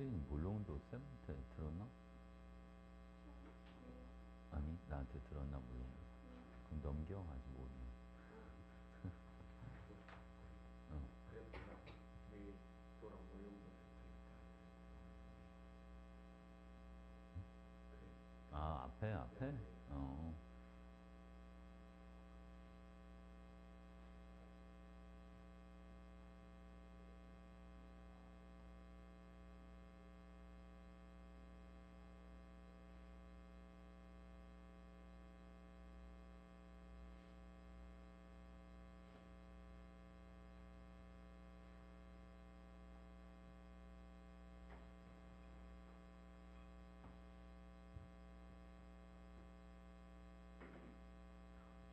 세인 물론도 쌤한테 들었나? 아니 나한테 들었나 물론도. 그럼 넘겨 아직 모르네. 어. 그래도 내일 또랑 물론도 되겠다. 아 앞에? 네. 어.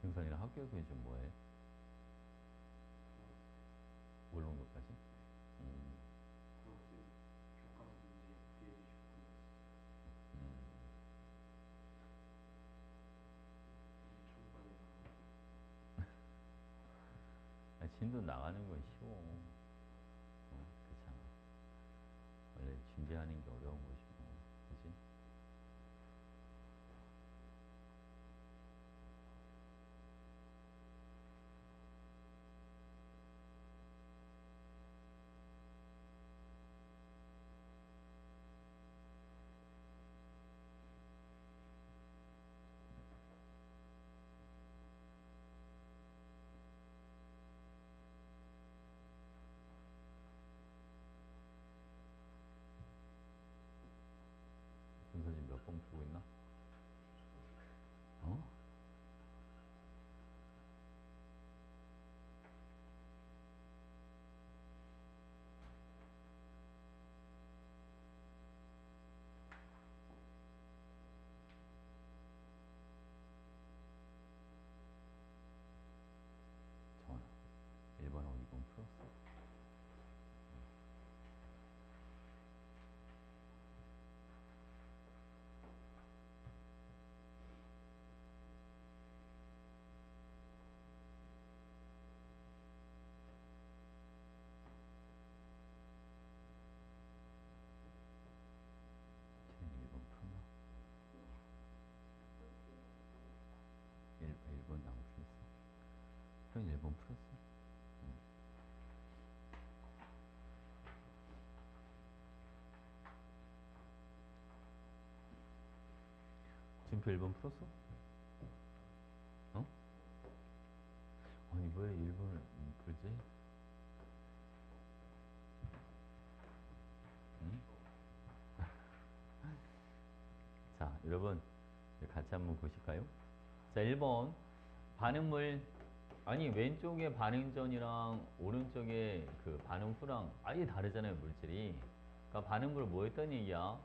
준선이랑 학교 교육 좀 뭐해? 울릉도까지? 그렇게 교과서 문제 대해주시고 초반에 아, 진도 나가는 건 쉬워. 그렇잖아. 원래 준비하는 게 어려운 것이고, 그지? 준선 지금 몇 번 풀고 있나? 어? 정원아, 1번하고 2번 풀었어? 쟤는 1번 풀었나? 1번 안 풀었어? 형 1번 풀었어? 준표 1번 풀었어? 어? 아니 왜 1번을 풀지? 응? 자 여러분 같이 한번 보실까요? 자 1번 반응물 아니 왼쪽에 반응전이랑 오른쪽에 그 반응 후랑 아예 다르잖아요 물질이. 그러니까 반응물을 뭐 했다는 얘기야?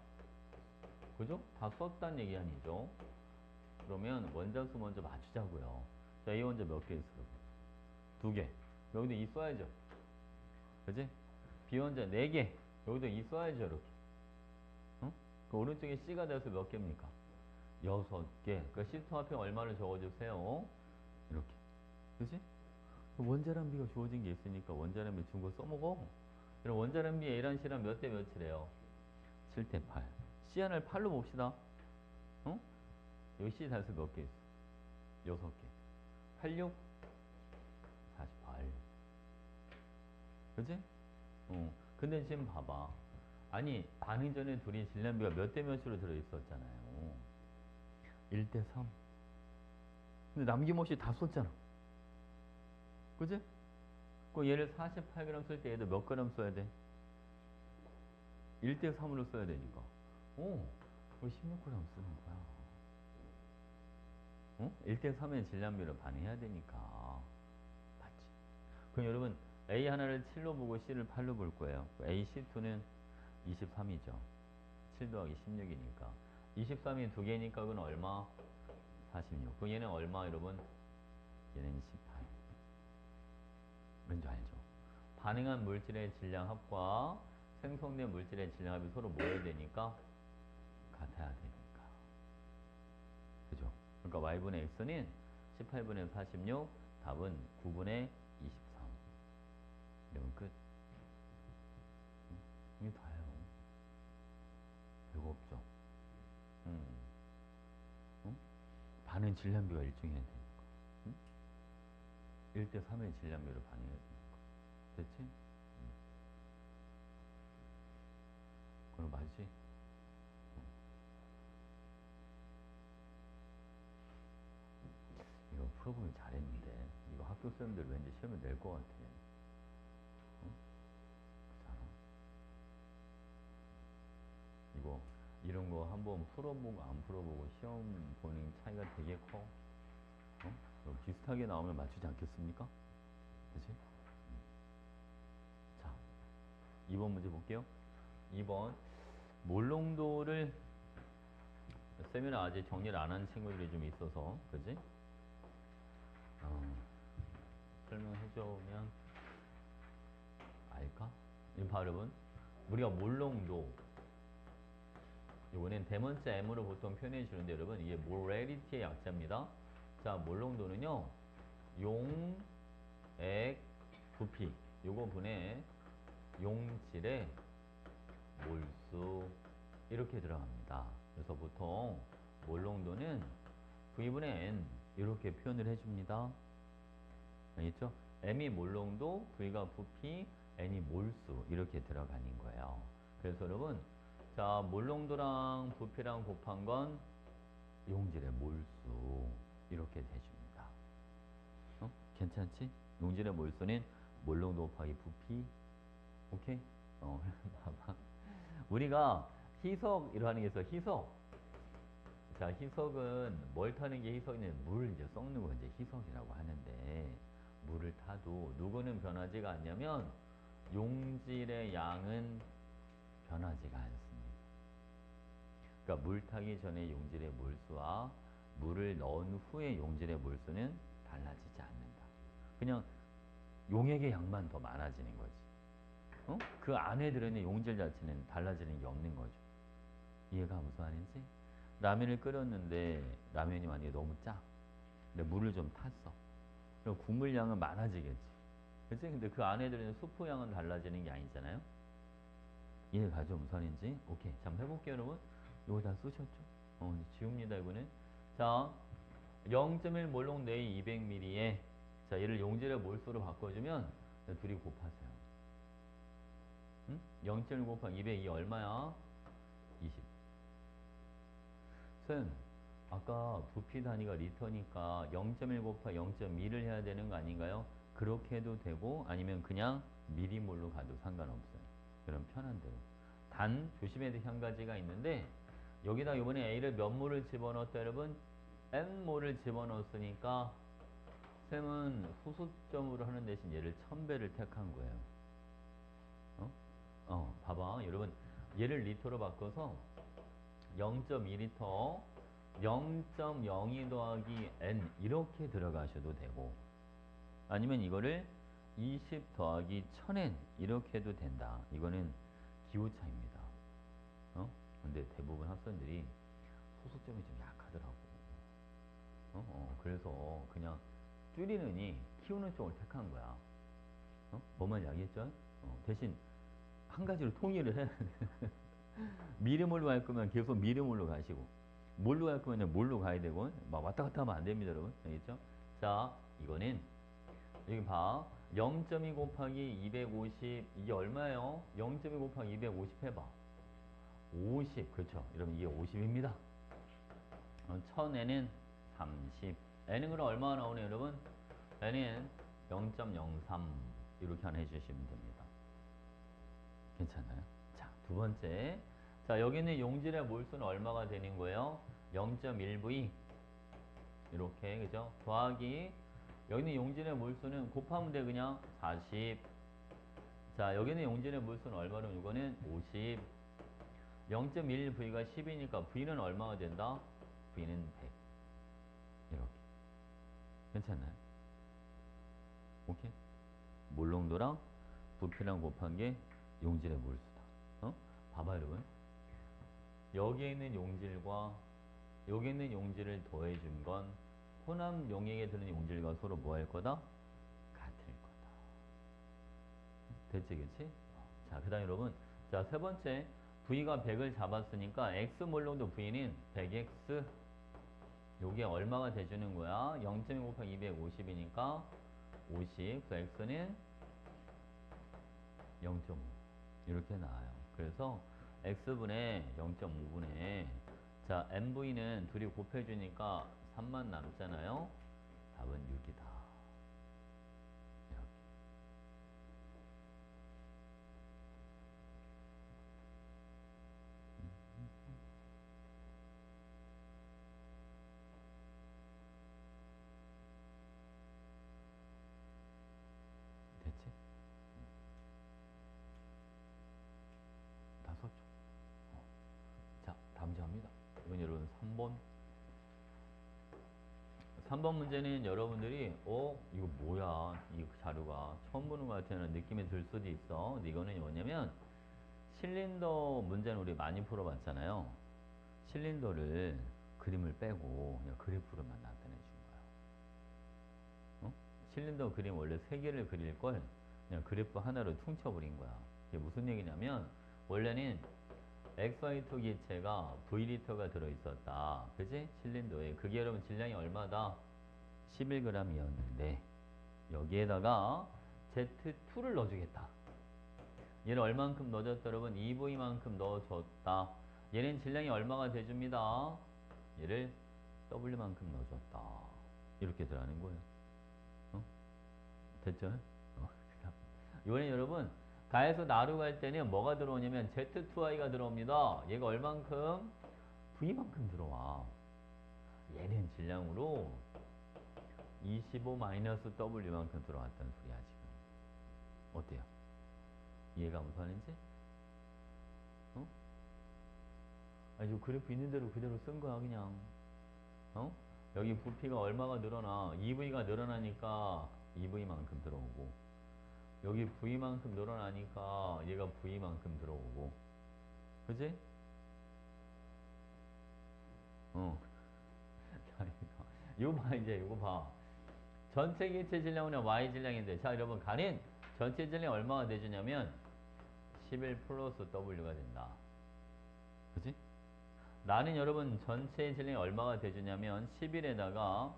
그죠? 다 썼다는 얘기 아니죠? 그러면 원자수 먼저 맞추자고요. 자 A 원자 몇 개 있어? 2개. 여기도 이 써야죠. 그지? B 원자 4개. 여기도 이 써야죠 이렇게. 응? 그 오른쪽에 C가 돼서 몇 개입니까? 6개. 그러니까 C2 합평 얼마를 적어주세요? 이렇게. 그지? 원자량 B가 주어진 게 있으니까 원자량 B 준 거 써먹어. 그럼 원자량 B A랑 C랑 몇 대 몇이래요? 7대 8. C 하나를 8로 봅시다. 어? 여기 C 단수 몇 개 있어? 6개. 86? 48. 그지? 근데 지금 봐봐. 아니, 반응 전에 둘이 질량비가 몇 대 몇으로 들어있었잖아요. 1대 3. 근데 남김없이 다 썼잖아. 그지? 그럼 얘를 48g 쓸 때 얘도 몇 g 써야 돼? 1대 3으로 써야 되니까. 우리 16g 쓰는 거야. 1대 3의 질량비로 반응해야 되니까. 맞지? 그럼 여러분, A 하나를 7로 보고 C를 8로 볼 거예요. A, C2는 23이죠. 7 더하기 16이니까. 23이 두 개니까 그건 얼마? 46. 그럼 얘는 얼마 여러분? 얘는 18. 왠지 알죠? 반응한 물질의 질량합과 생성된 물질의 질량합이 서로 모여야 되니까 같아야 되니까. 그죠? 그러니까 y분의 x는 18분의 46, 답은 9분의 23. 이러면 끝. 이게 다예요. 반응 질량비가 일정해야 되니까. 응? 1대 3의 질량비로 반응해야 되니까. 됐지? 그럼 맞지? 이거 풀어보기 잘했는데 이거 학교 쌤들 왠지 시험에 낼 것 같아. 응? 그렇잖아. 이거 이런 거 한번 풀어보고 안 풀어보고 시험 보는 차이가 되게 커. 어? 비슷하게 나오면 맞추지 않겠습니까? 그치? 자, 2번 문제 볼게요. 2번 몰롱도를 쌤이랑 아직 정리를 안 한 친구들이 좀 있어서 그지? 설명해주면 알까? 이 발음은 우리가 몰롱도 이번엔 대문자 M으로 보통 표현해 주는데 여러분 이게 morality의 약자입니다. 자, 몰롱도는요 용, 액, 부피 요거 분에 용질의 몰수 이렇게 들어갑니다. 그래서 보통 몰롱도는 V분의 N 이렇게 표현을 해줍니다. 알겠죠? M이 몰롱도, V가 부피, N이 몰수 이렇게 들어가는 거예요. 그래서 여러분 자 몰롱도랑 부피랑 곱한 건 용질의 몰수 이렇게 돼줍니다. 어? 괜찮지? 용질의 몰수는 몰롱도 곱하기 부피 오케이? 봐봐. 우리가 희석이라는 게 있어. 희석. 자, 희석은 뭘 타는 게 희석이냐? 물 이제 썩는 거 이제 희석이라고 하는데 물을 타도 누구는 변하지가 않냐면 용질의 양은 변하지가 않습니다. 그러니까 물 타기 전에 용질의 몰수와 물을 넣은 후에 용질의 몰수는 달라지지 않는다. 그냥 용액의 양만 더 많아지는 거지. 어? 그 안에 들어있는 용질 자체는 달라지는 게 없는 거죠. 이해가 무슨 말인지? 라면을 끓였는데 라면이 만약에 너무 짜. 근데 물을 좀 탔어. 그럼 국물 양은 많아지겠지. 그치? 근데 그 안에 들어있는 수프 양은 달라지는 게 아니잖아요. 이해가죠? 무슨 말인지? 오케이. 자, 한번 해볼게요, 여러분. 이거 다 쓰셨죠? 이제 지웁니다, 이거는. 자, 0.1 몰롱 내의 200ml에 자, 얘를 용질의 몰수로 바꿔주면 둘이 곱하세요. 응? 0.1 곱하기 200이 얼마야? 20. 쌤, 아까 부피 단위가 리터니까 0.1 곱하기 0.2를 해야 되는 거 아닌가요? 그렇게 해도 되고 아니면 그냥 미리몰로 가도 상관없어요. 그럼 편한 대로. 단 조심해야 될 한 가지가 있는데 여기다 이번에 A를 몇 몰을 집어넣었다 여러분? N몰을 집어넣었으니까 쌤은 소수점으로 하는 대신 얘를 1000배를 택한 거예요. 봐봐. 여러분 얘를 리터로 바꿔서 0.2리터 0.02 더하기 N 이렇게 들어가셔도 되고 아니면 이거를 20 더하기 1000N 이렇게 해도 된다. 이거는 기호차입니다. 근데 대부분 학생들이 소수점이 좀 약하더라고. 그래서 그냥 줄이느니 키우는 쪽을 택한 거야. 뭐만 이야기했죠? 대신 한 가지로 통일을 해야 돼. 미리몰로 갈 거면 계속 미리몰로 가시고 몰로 갈 거면 몰로 가야 되고 막 왔다 갔다 하면 안 됩니다, 여러분. 알겠죠? 자, 이거는 여기 봐. 0.2 곱하기 250 이게 얼마예요? 0.2 곱하기 250 해봐. 50 그렇죠. 여러분 이게 50입니다. 1000N은 30. N은 그럼 얼마나 나오네요, 여러분? N은 0.03 이렇게 하나 해주시면 됩니다. 괜찮아요? 자, 두 번째. 자, 여기는 용질의 몰수는 얼마가 되는 거예요? 0.1V 이렇게 그죠? 더하기 여기는 용질의 몰수는 곱하면 돼 그냥 40. 자, 여기는 용질의 몰수는 얼마로 이거는 50. 0.1V가 10이니까 V는 얼마가 된다? V는 100. 이렇게. 괜찮나요? 오케이? 몰롱도랑 부피랑 곱한 게 용질의 몰수다. 봐봐 여러분. 여기에 있는 용질과 여기 있는 용질을 더해준 건 혼합 용액에 드는 용질과 서로 뭐 할 거다? 같을 거다. 됐지, 그치? 자, 그 다음에 여러분. 자, 세 번째. V가 100을 잡았으니까 X 몰롱도 V는 100X 요게 얼마가 돼주는 거야? 0.1 곱하기 250이니까 50. 그 x는 0.5. 이렇게 나와요. 그래서 x분의 0.5분의 자 mv는 둘이 곱해주니까 3만 남잖아요. 답은 6이다. 이렇게. 됐지? 다 썼죠? 자, 다음 문제 갑니다. 이건 여러분 3번. 3번 문제는 여러분들이 이거 뭐야? 이 자료가 처음 보는 것 같다는 느낌이 들 수도 있어. 근데 이거는 뭐냐면 실린더 문제는 우리 많이 풀어봤잖아요. 실린더를 그림을 빼고 그냥 그래프로만 나타내 준 거야. 어? 실린더 그림 원래 3개를 그릴 걸 그냥 그래프 하나로 퉁쳐버린 거야. 이게 무슨 얘기냐면 원래는 XY2 기체가 V리터가 들어있었다. 그지? 실린더에. 그게 여러분 질량이 얼마다? 11g이었는데 여기에다가 Z2를 넣어주겠다. 얘는 얼만큼 넣어줬다 여러분? EV만큼 넣어줬다. 얘는 질량이 얼마가 돼줍니다. 얘를 W만큼 넣어줬다. 이렇게 들어가는 거예요. 어? 됐죠? 이번에 여러분 가에서 나로 갈 때는 뭐가 들어오냐면 Z2i가 들어옵니다. 얘가 얼만큼? V만큼 들어와. 얘는 질량으로 25-W만큼 들어왔다는 소리야 지금. 어때요? 이해가 무슨 말인지? 어? 아니 저 그래프 있는 대로 그대로 쓴 거야 그냥. 어? 여기 부피가 얼마가 늘어나? EV가 늘어나니까 EV만큼 들어오고 여기 V만큼 늘어나니까 얘가 V만큼 들어오고 그지? 어. 자, 이거 봐 이제 이거 봐. 전체 기체 질량은 Y 질량인데 자 여러분 가는 전체 질량이 얼마가 돼주냐면 11 플러스 W가 된다. 그지? 나는 여러분 전체 질량이 얼마가 돼주냐면 11에다가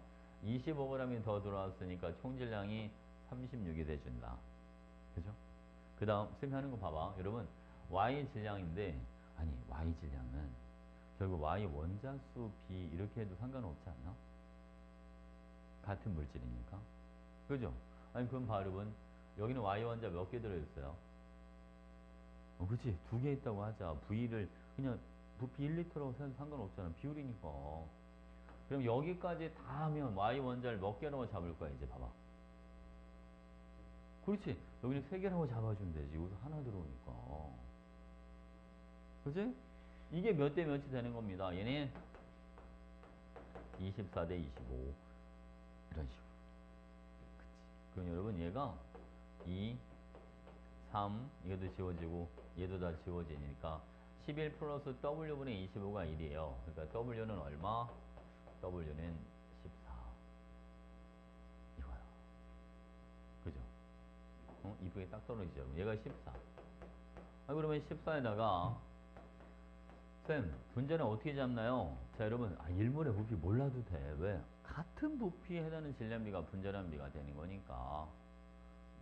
25g이 더 들어왔으니까 총 질량이 36이 돼준다. 그죠? 그 다음 쌤하는 거 봐봐. 여러분 Y 질량인데 아니 Y 질량은 결국 Y 원자수 B 이렇게 해도 상관없지 않나? 같은 물질이니까. 그죠? 아니 그럼 봐 여러분 여기는 Y 원자 몇 개 들어있어요? 그치? 2개 있다고 하자. V를 그냥 부피 1리터라고 해도 상관없잖아. 비율이니까. 그럼 여기까지 다 하면 Y 원자를 몇 개라고 잡을 거야 이제 봐봐. 그렇지. 여기는 3개라고 잡아주면 되지. 여기서 하나 들어오니까. 그치? 이게 몇 대 몇이 되는 겁니다. 얘는 24대 25. 이런 식으로. 그치. 그럼 여러분 얘가 2, 3, 이것도 지워지고 얘도 다 지워지니까 11 플러스 W분의 25가 1이에요. 그러니까 W는 얼마? W는 14. 이거야. 그죠? 이쁘게 딱 떨어지죠. 얘가 14. 그러면 14에다가 쌤, 분자는 어떻게 잡나요? 자, 여러분, 일몰의 부피 몰라도 돼. 왜? 같은 부피에 해당하는 질량비가 분자량 비가 되는 거니까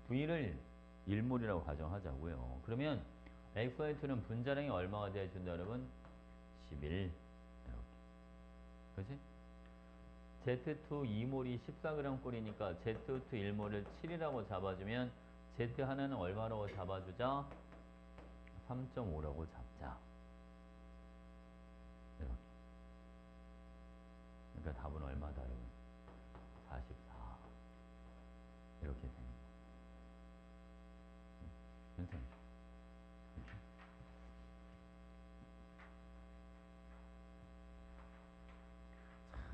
V를 1몰이라고 가정하자고요. 그러면 XY2는 분자량이 얼마가 돼준다, 여러분? 11. 이렇게. 그치? Z2 2몰이 14g 꼴이니까 Z2 1몰을 7이라고 잡아주면 Z 하나는 얼마라고 잡아주자? 3.5라고 잡자. 이렇게. 그러니까 답은 얼마다, 여러분? 44. 이렇게 되는 거예요. 괜찮죠?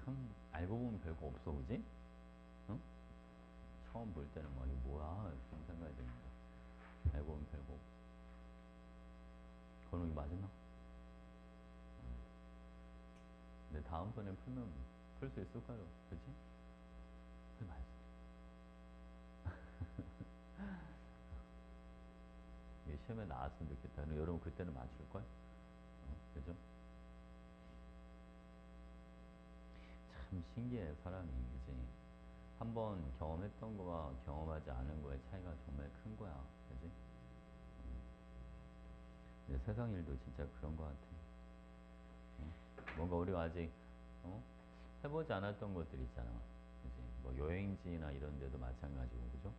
참 알고 보면 별거 없어, 그지? 응? 처음 볼 때는 막 이거 뭐야? 이런 생각이 듭니다. 알고 보면 별거 없어. 건욱이 맞았나? 근데 다음번에 풀면 풀 수 있을까요? 그치? 그래 맞았어. 이게 시험에 나왔으면 좋겠다. 여러분 그때는 맞출걸? 그죠? 참 신기해, 사람이. 그지? 한번 경험했던 거와 경험하지 않은 거의 차이가 정말 큰 거야. 그지? 근데 세상 일도 진짜 그런 거 같아. 뭔가 우리가 아직, 어? 해보지 않았던 것들 있잖아. 그지? 뭐 여행지나 이런 데도 마찬가지고, 그죠?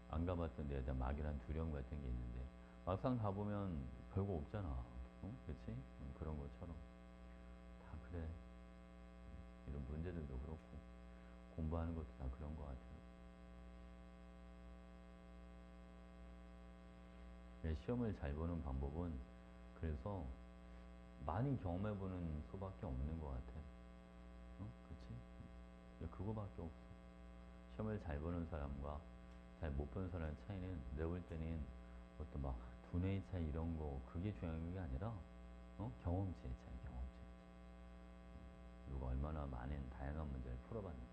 안 가봤던 데에 대한 막연한 두려움 같은 게 있는데, 막상 가보면 별거 없잖아. 그치? 그런 것처럼. 다 그래. 이런 문제들도 그렇고, 공부하는 것도 다 그런 것 같아. 네, 시험을 잘 보는 방법은 그래서 많이 경험해보는 수밖에 없는 것 같아. 그치? 그거밖에 없어. 시험을 잘 보는 사람과 잘 못 보는 사람의 차이는 내가 볼 때는 어떤 막 두뇌의 차이 이런 거 그게 중요한 게 아니라 경험치의 차이, 경험치의 차이. 누가 얼마나 많은 다양한 문제를 풀어봤는가.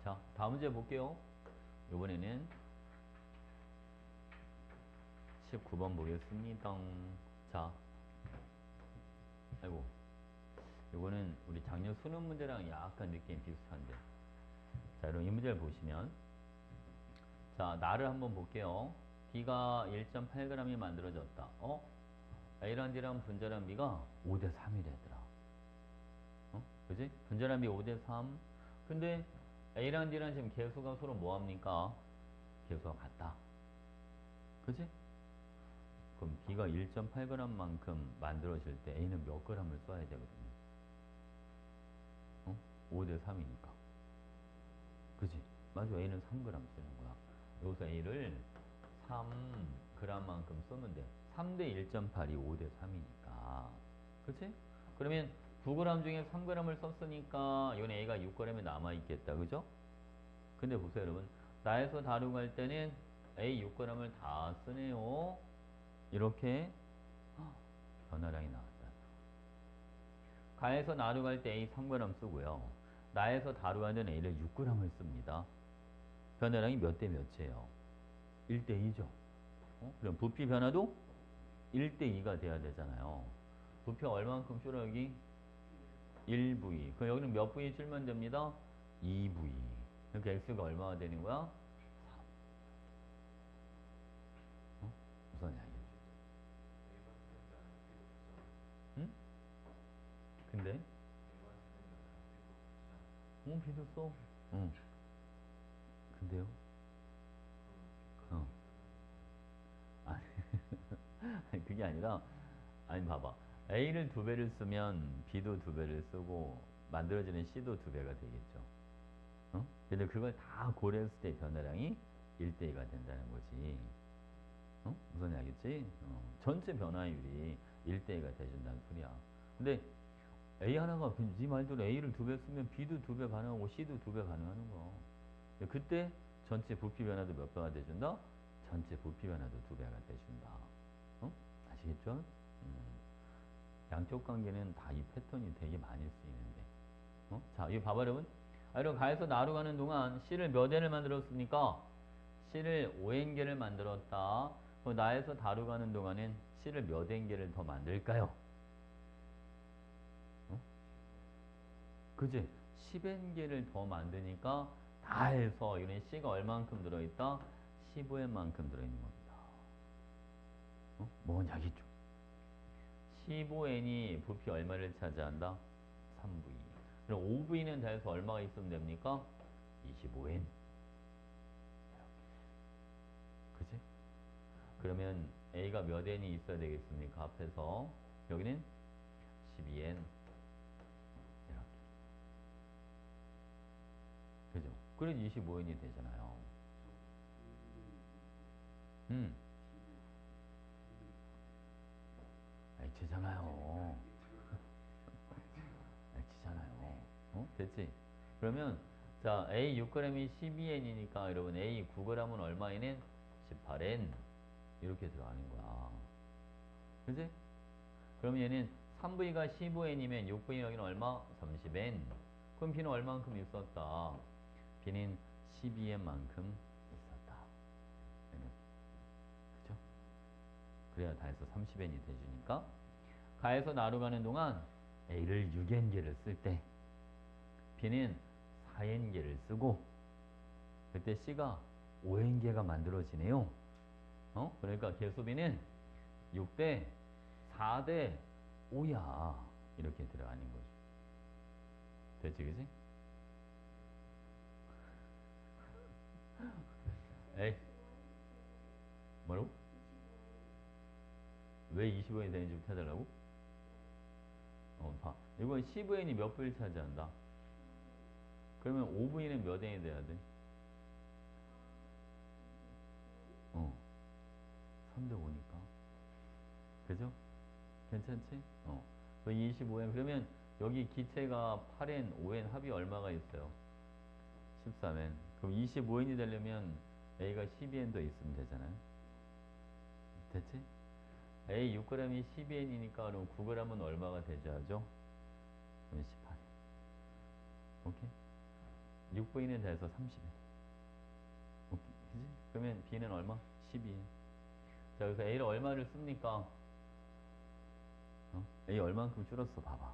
자, 다음 문제 볼게요. 이번에는 19번 보겠습니다. 자, 아이고, 이거는 우리 작년 수능 문제랑 약간 느낌이 비슷한데. 자, 여러분 이 문제를 보시면, 자, 나를 한번 볼게요. B가 1.8g이 만들어졌다. A랑 D랑 분자량 B가 5대 3이래더라. 그지? 분자량 B 5대 3. 근데 A랑 D랑 지금 개수가 서로 뭐합니까? 개수가 같다. 그지? 그럼 B가 1.8g만큼 만들어질 때 A는 몇 g을 써야 되거든요. 5대 3이니까. 그지? 맞아. A는 3g 쓰는 거야. 여기서 A를 3g만큼 쓰면 돼. 3대 1.8이 5대 3이니까. 그치? 그러면 9g 중에 3g을 썼으니까 이건 A가 6g이 남아있겠다. 그죠? 근데 보세요, 여러분. 나에서 다루고 할 때는 A 6g을 다 쓰네요. 이렇게 변화량이 나왔다. 가에서 나누고 할 때 A 3g 쓰고요. 나에서 다루고 할 때는 A를 6g을 씁니다. 변화량이 몇 대 몇이에요? 1대 2죠. 그럼 부피 변화도 1대 2가 돼야 되잖아요. 부피가 얼마만큼 줄어 여기? 1V. 그럼 여기는 몇 V 줄면 됩니다? 2V. 그러니까 X가 얼마가 되는 거야? 3. 무슨 이야기? 응? 근데? B도 써. 응. 근데요? 아니, 그게 아니라, 아니, 봐봐. A를 2배를 쓰면 B도 2배를 쓰고, 만들어지는 C도 2배가 되겠죠. 근데 그걸 다 고려했을 때 변화량이 1대2가 된다는 거지. 무슨 이야기지? 전체 변화율이 1대2가 돼준다는 소리야. 근데 A 하나가, 네 말대로 A를 2배 쓰면 B도 2배 반응하고 C도 2배 반응하는 거. 그때 전체 부피 변화도 몇 배가 돼준다? 전체 부피 변화도 2배가 돼준다. 아시겠죠? 양쪽 관계는 다 이 패턴이 되게 많이 쓰이는데. 자, 이거 봐봐, 여러분. 이런 가에서 나로 가는 동안 C를 몇 N을 만들었습니까? C를 5N개를 만들었다. 그럼 나에서 다루 가는 동안엔 C를 몇 N개를 더 만들까요? 그지? 10N개를 더 만드니까 다 해서 이런 C가 얼만큼 들어있다? 15N만큼 들어있는 겁니다. 뭔 이야기죠? 15N이 부피 얼마를 차지한다? 3V. 그럼 5V는 더해서 얼마가 있으면 됩니까? 25N. 그치? 그러면 A가 몇 N이 있어야 되겠습니까? 앞에서. 여기는 12N. 이렇게. 그죠? 그래서 25N이 되잖아요. X잖아요. X잖아요. 됐지? 그러면 자 A 6g이 12N이니까 여러분 A 9g은 얼마이는 18N 이렇게 들어가는 거야. 그지? 그럼 얘는 3V가 15N이면 6V 여기는 얼마? 30N. 그럼 B는 얼만큼 있었다? B는 12N만큼 있었다. 그죠? 그래야 다 해서 30N이 돼주니까 가에서 나로 가는 동안 A를 6n개를 쓸 때 B는 4n개를 쓰고 그때 C가 5n개가 만들어지네요. 그러니까 개수비는 6대 4대 5야. 이렇게 들어가는 거죠. 됐지, 그지? 에이, 뭐라고? 왜 25n이 되는지 좀 찾아달라고? 봐. 이건 15n이 몇 분을 차지한다? 그러면 5분위는 몇 n이 돼야 돼? 3대 5니까. 그죠? 괜찮지? 그 25n. 그러면 여기 기체가 8n, 5n 합이 얼마가 있어요? 13n. 그럼 25n이 되려면 A가 12n 더 있으면 되잖아요. 됐지? A 6g이 12n이니까 그럼 9g은 얼마가 되죠? 그럼 18. 오케이? 6분위는 돼서 30n. 오케이? 그지? 그러면 B는 얼마? 12n. 자, 그래서 A를 얼마를 씁니까? A 얼만큼 줄었어? 봐봐.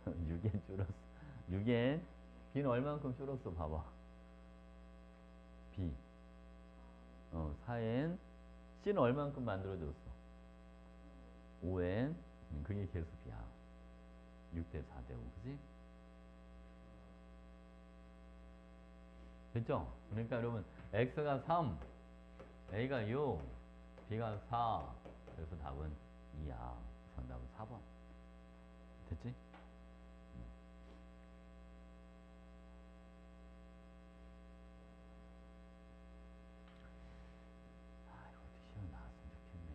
6n 줄었어. 6n. B는 얼만큼 줄었어? 봐봐. B. 4n. C는 얼만큼 만들어줬어? 5n. 그게 계수 B야. 6대 4대 5. 그지? 됐죠? 그러니까 여러분, X가 3, A가 6, B가 4. 그래서 답은 2야. 정답은 4번. 됐지? 이것도 시험 나왔으면 좋겠네.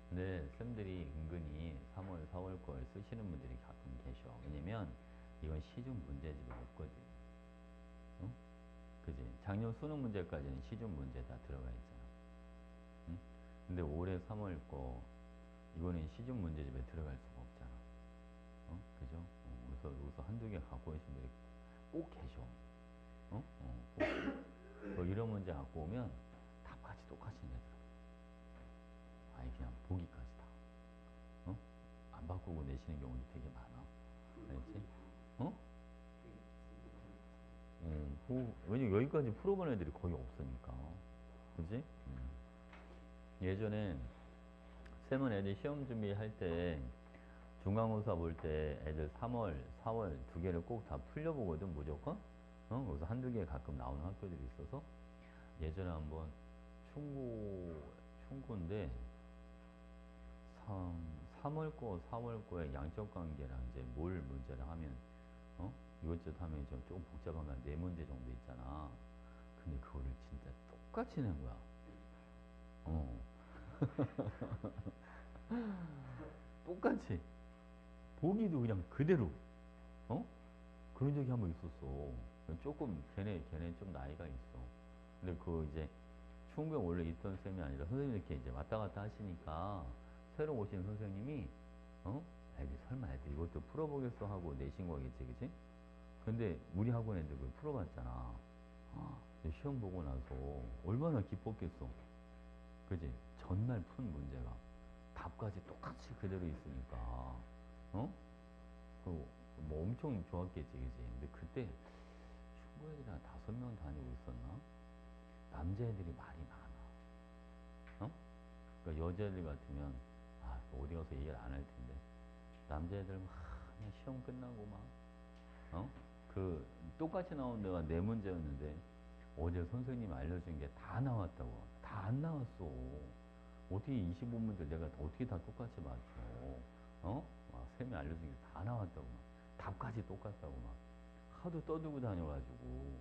근데 쌤들이 은근히 3월, 4월 걸 쓰시는 분들이 가끔 계셔. 왜냐면 이건 시중 문제집에 없거든. 그지? 작년 수능 문제까지는 시중 문제 다 들어가 있잖아. 응? 근데 올해 3월 거 이거는 시중 문제집에 들어갈 수가 없잖아. 그죠? 그래서 여기서 한두 개 갖고 오신 분들이 꼭 계셔. 꼭. 이런 문제 갖고 오면 답까지 똑같이 내더라. 아니 그냥 보기까지 다. 안 바꾸고 내시는 경우도 되게 많아. 알겠지? 왜냐면 여기까지 풀어본 애들이 거의 없으니까. 그지? 예전에 쌤은 애들 시험 준비할 때 중간고사 볼 때 애들 3월, 4월 두 개를 꼭 다 풀려보거든, 무조건. 그래서 한두 개 가끔 나오는 학교들이 있어서 예전에 한번 충고인데 3월 거, 4월 거에 양적 관계랑 이제 뭘 문제를 하면 이것저것 하면 좀 조금 복잡한 건 네 문제 정도 있잖아. 근데 그거를 진짜 똑같이 낸 거야. 똑같이. 보기도 그냥 그대로. 그런 적이 한번 있었어. 조금 걔네 좀 나이가 있어. 근데 그 이제 충병 원래 있던 쌤이 아니라 선생님 이렇게 이제 왔다 갔다 하시니까 새로 오신 선생님이 애들 설마 애들 이것도 풀어보겠어 하고 내신 거겠지, 그치? 근데 우리 학원 애들 그걸 풀어봤잖아. 시험 보고 나서 얼마나 기뻤겠어. 그지? 전날 푼 문제가 답까지 똑같이 그대로 있으니까 뭐 엄청 좋았겠지, 그지? 근데 그때 친구 애들이 한 5명 다니고 있었나? 남자애들이 말이 많아. 그러니까 여자애들 같으면 어디 가서 얘기를 안 할 텐데 남자애들 막 그냥 시험 끝나고 막 그 똑같이 나온 데가 4문제였는데 어제 선생님이 알려준 게 다 나왔다고. 다 안 나왔어. 어떻게 25문제 내가 어떻게 다 똑같이 맞춰? 막 쌤이 알려준 게 다 나왔다고 막. 답까지 똑같다고 막. 하도 떠들고 다녀가지고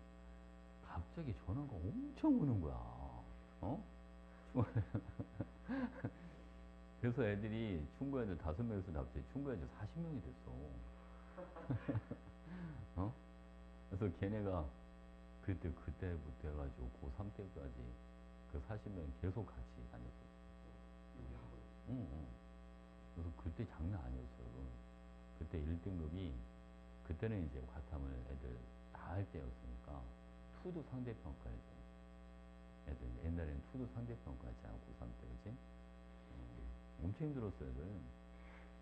갑자기 전화가 엄청 오는 거야. 그래서 애들이 충고 애들 5명에서 갑자기 충고 애들 40명이 됐어. 그래서 걔네가 그때부터 해가지고 고3 때까지 그 40명이 계속 같이 다녔어. 응. 그래서 그때 장난 아니었어요. 그때 1등급이 그때는 이제 과탐을 애들 다 할 때였으니까 투도 상대평가할 때 애들 옛날에는 투도 상대평가 했잖아, 고3 때, 그지? 엄청 힘들었어, 애들.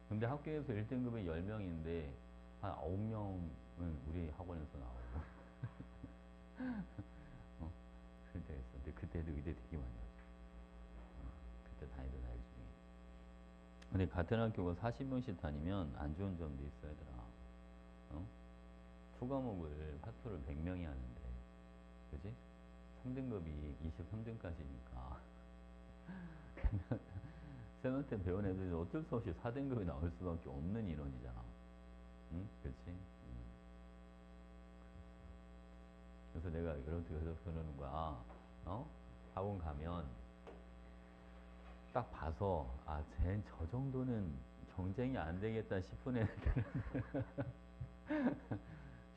근데 학교에서 1등급이 10명인데, 한 9명은 우리 학원에서 나오고. 어? 그럴 때가 있어. 근데 그때도 의대 되게 많이 왔어. 그때 다니던 아이 중에. 근데 같은 학교가 40명씩 다니면 안 좋은 점도 있어, 얘들아. 어? 투 과목을 파토를 100명이 하는데, 그지? 3등급이 23등까지니까. 쌤한테 배운 애들이 어쩔 수 없이 4등급이 나올 수밖에 없는 인원이잖아. 응? 그치? 그래서 내가 이렇게 해서 그러는 거야. 어? 학원 가면 딱 봐서, 아, 쟤 저 정도는 경쟁이 안 되겠다 싶은 애들은,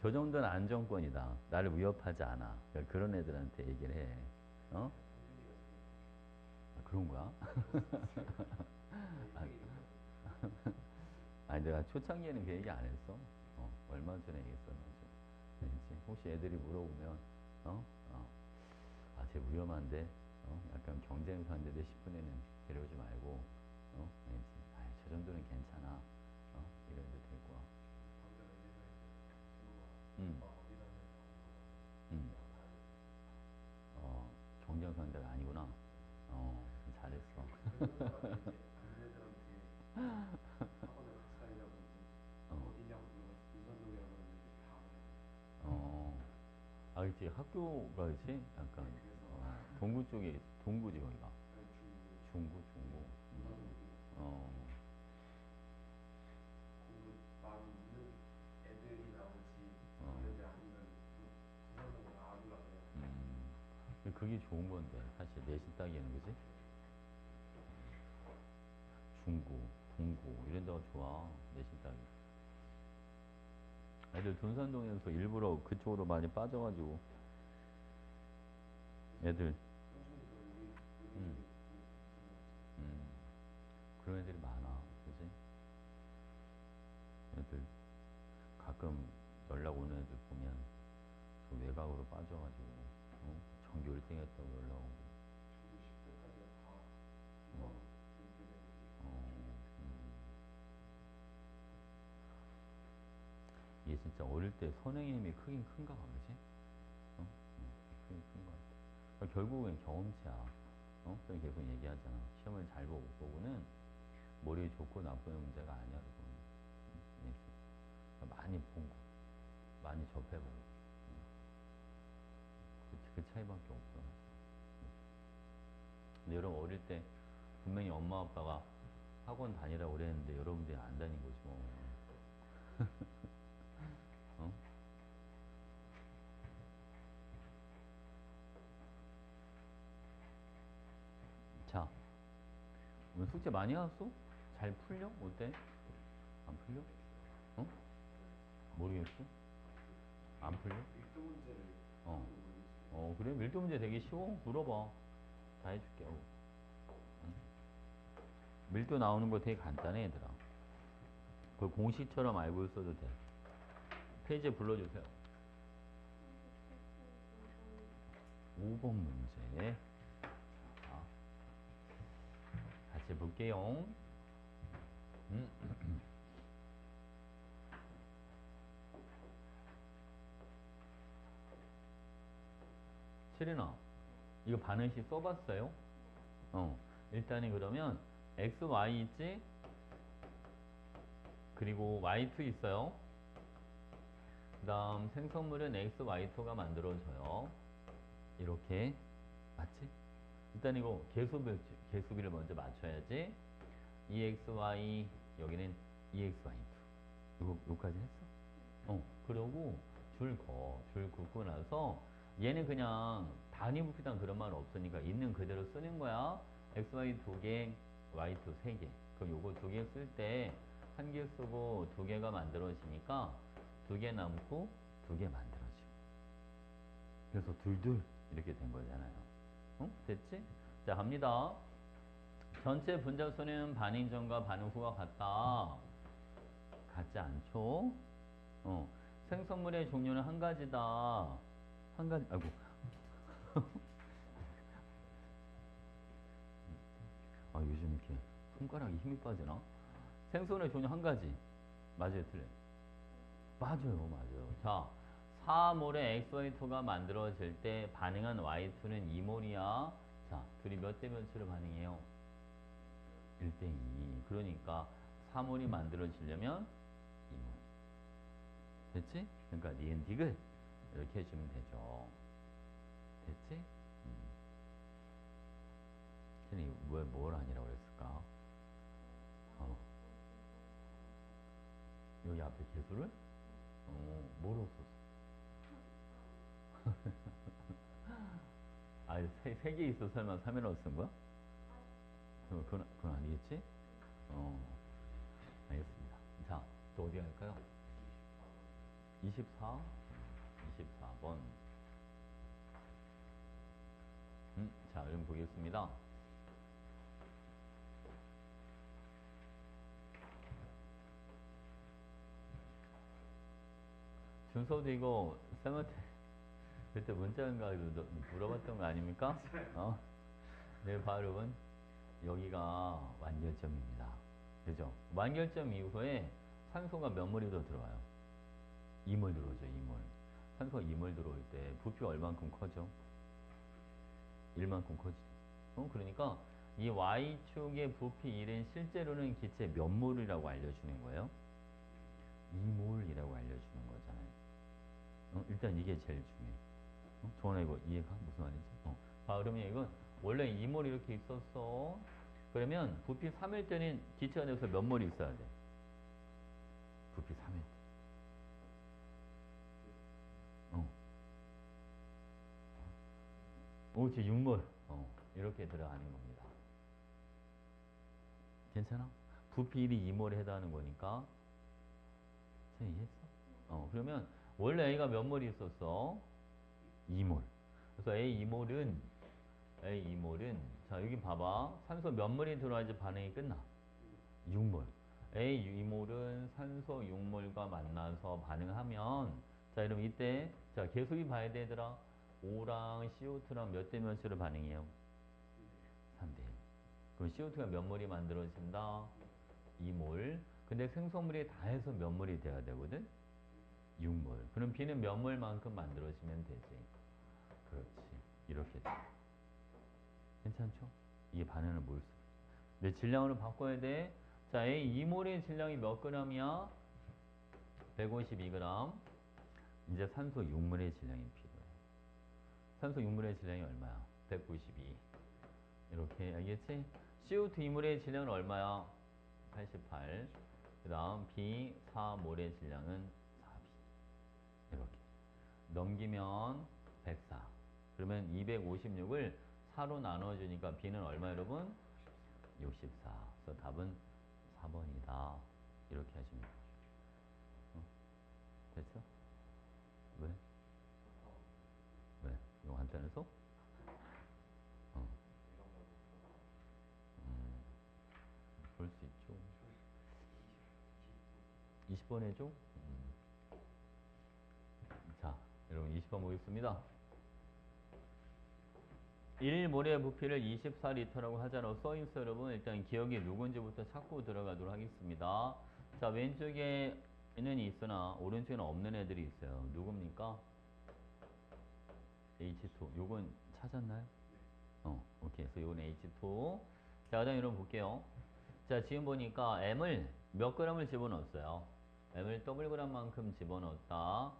저 정도는 안정권이다. 나를 위협하지 않아. 그러니까 그런 애들한테 얘기를 해. 어? 아, 그런 거야? 아니, 내가 초창기에는 그 얘기 안 했어. 얼마 전에 얘기했었는지. 알지? 혹시 애들이 물어보면, 어? 아, 쟤 위험한데, 약간 경쟁 상대돼 싶은 애는 데려오지 말고, 알지? 아, 저 정도는 괜찮아. 이런 애들 데리고 와. 음, 음. 경쟁 상대가 아니구나. 잘했어. 어, 어. 아, 그치. 학교가, 그치? 약간, 동구 쪽에, 동구지, 거기가. 중구, 중구. 어, 어. 근데 그게 좋은 건데, 사실 내신 따기에는, 그지? 중구, 동구, 이런 데가 좋아. 내신 따기. 애들 둔산동에서 일부러 그쪽으로 많이 빠져가지고, 애들, 음, 음, 그런 애들이 많아. 그지? 애들 가끔 연락 오는 애들 보면, 저 외곽으로 빠져가지고, 전교 1등 했다고 연락 오고, 어, 이게 진짜 어릴 때 선행의 힘이 크긴 큰가 봐, 그지? 크긴 큰 것 같아. 그러니까 결국엔 경험치야. 그럼 계속 얘기하잖아. 시험을 잘 보고는 머리에 좋고 나쁘의 문제가 아니야, 그건. 그러니까 많이 본 거, 많이 접해보고. 그 차이밖에 없어. 근데 여러분 어릴 때 분명히 엄마 아빠가 학원 다니라고 그랬는데 여러분들이 안 다닌 거지 뭐. 어? 자, 오늘 숙제 많이 해왔어? 잘 풀려? 어때? 안 풀려? 어? 모르겠어? 안 풀려? 어. 그래? 밀도 문제 되게 쉬워? 물어봐. 다 해줄게. 밀도 나오는 거 되게 간단해, 얘들아. 그걸 공식처럼 알고 있어도 돼. 페이지에 불러주세요. 5번 문제. 자, 같이 볼게요. 음. 체리나, 이거 반응식 써봤어요? 일단은 그러면 x, y 있지? 그리고 y2 있어요. 그 다음 생성물은 x, y2가 만들어져요. 이렇게. 맞지? 일단 이거 계수비를 먼저 맞춰야지. EXY, 여기는 EXY2. 요까지 했어? 그러고 줄 긋고 나서 얘는 그냥 단위 부피당 그런 말 없으니까 있는 그대로 쓰는 거야. XY 2개, Y2 3개. 그럼 요거 2개 쓸 때 한 개 쓰고 2개가 만들어지니까 2개 남고 2개 만들어지고. 그래서 둘둘 이렇게 된 거잖아요. 됐지? 자, 갑니다. 전체 분자수는 반응 전과 반응 후가 같다. 같지 않죠? 생성물의 종류는 한 가지다. 한 가지, 아이고. 아, 요즘 이렇게 손가락에 힘이 빠지나? 생선의 종류 한 가지. 맞아요, 틀려요? 맞아요, 맞아요. 자, 4몰의 XY2가 만들어질 때 반응한 Y2는 2몰이야. 자, 둘이 몇 대 몇으로 반응해요? 1대 2. 그러니까 4몰이 만들어지려면 2몰. 됐지? 그러니까 니은 디귿 이렇게 해주면 되죠. 됐지? 쟤는 왜 뭘 아니라고 그랬을까? 어. 여기 앞에 개수를? 뭐로 썼어? 아, 세 개 있어 설마 3이라고 쓴 거야? 그건 아니겠지? 어, 알겠습니다. 자, 또 어디 갈까요? 24? 24번. 자, 그럼 보겠습니다. 준서도 이거 쌤한테 그때 문자인가 물어봤던 거 아닙니까? 내 발음은 여기가 완결점입니다. 그죠? 완결점 이후에 산소가 몇 몰이 더 들어와요? 2몰 들어오죠, 2몰. 산소가 2몰 들어올 때 부피가 얼만큼 커져? 1만큼 커지죠. 그러니까 이 Y축의 부피 1은 실제로는 기체 몇 몰이라고 알려주는 거예요? 2몰이라고 알려주는 거잖아요. 일단 이게 제일 중요해. 정원아 이거 이해가? 무슨 말이지? 봐, 그러면 이건 원래 2몰 이렇게 있었어. 그러면 부피 3일 때는 기체가 돼서 몇 몰이 있어야 돼? 부피 3일 때. 그렇지, 6몰. 이렇게 들어가는 겁니다. 괜찮아? 부피 1이 2몰에 해당하는 거니까. 이해했어? 그러면 원래 A가 몇 몰이 있었어? 2몰. 그래서 A2몰은 자, 여기 봐봐. 산소 몇 몰이 들어와야지 반응이 끝나? 6몰. A2몰은 산소 6몰과 만나서 반응하면 자, 그럼 이때 자, 계속이 봐야 되더라. O랑 CO2랑 몇 대 몇으로 반응해요? 3대 1. 그럼 CO2가 몇 몰이 만들어진다? 2몰. 근데 생성물이 다 해서 몇 몰이 돼야 되거든? 6몰. 그럼 B는 몇 몰만큼 만들어지면 되지. 그렇지. 이렇게 돼. 괜찮죠? 이게 반응을 모을 수. 근데 질량으로 바꿔야 돼. 자, A 2몰의 질량이 몇 g이야? 152g. 이제 산소 6몰의 질량이 필요해. 산소 6몰의 질량이 얼마야? 192. 이렇게 알겠지? CO2 2몰의 질량은 얼마야? 88. 그 다음 B 4몰의 질량은 4B. 이렇게. 넘기면 104. 그러면 256을 4로 나눠주니까 B는 얼마 여러분? 64. 그래서 답은 4번이다. 이렇게 하시면 되죠. 됐죠? 왜? 왜? 이거 간단해서? 볼 수 있죠. 20번 해줘? 자, 여러분 20번 보겠습니다. 1몰의 부피를 24리터라고 하자로 써있어 여러분. 일단 기억이 누군지부터 찾고 들어가도록 하겠습니다. 자, 왼쪽에는 있으나 오른쪽에는 없는 애들이 있어요. 누굽니까? H2. 요건 찾았나요? 오케이. 그래서 요건 H2. 자, 그 다음 여러분 볼게요. 자, 지금 보니까 M을 몇 g을 집어넣었어요? M을 Wg만큼 집어넣었다.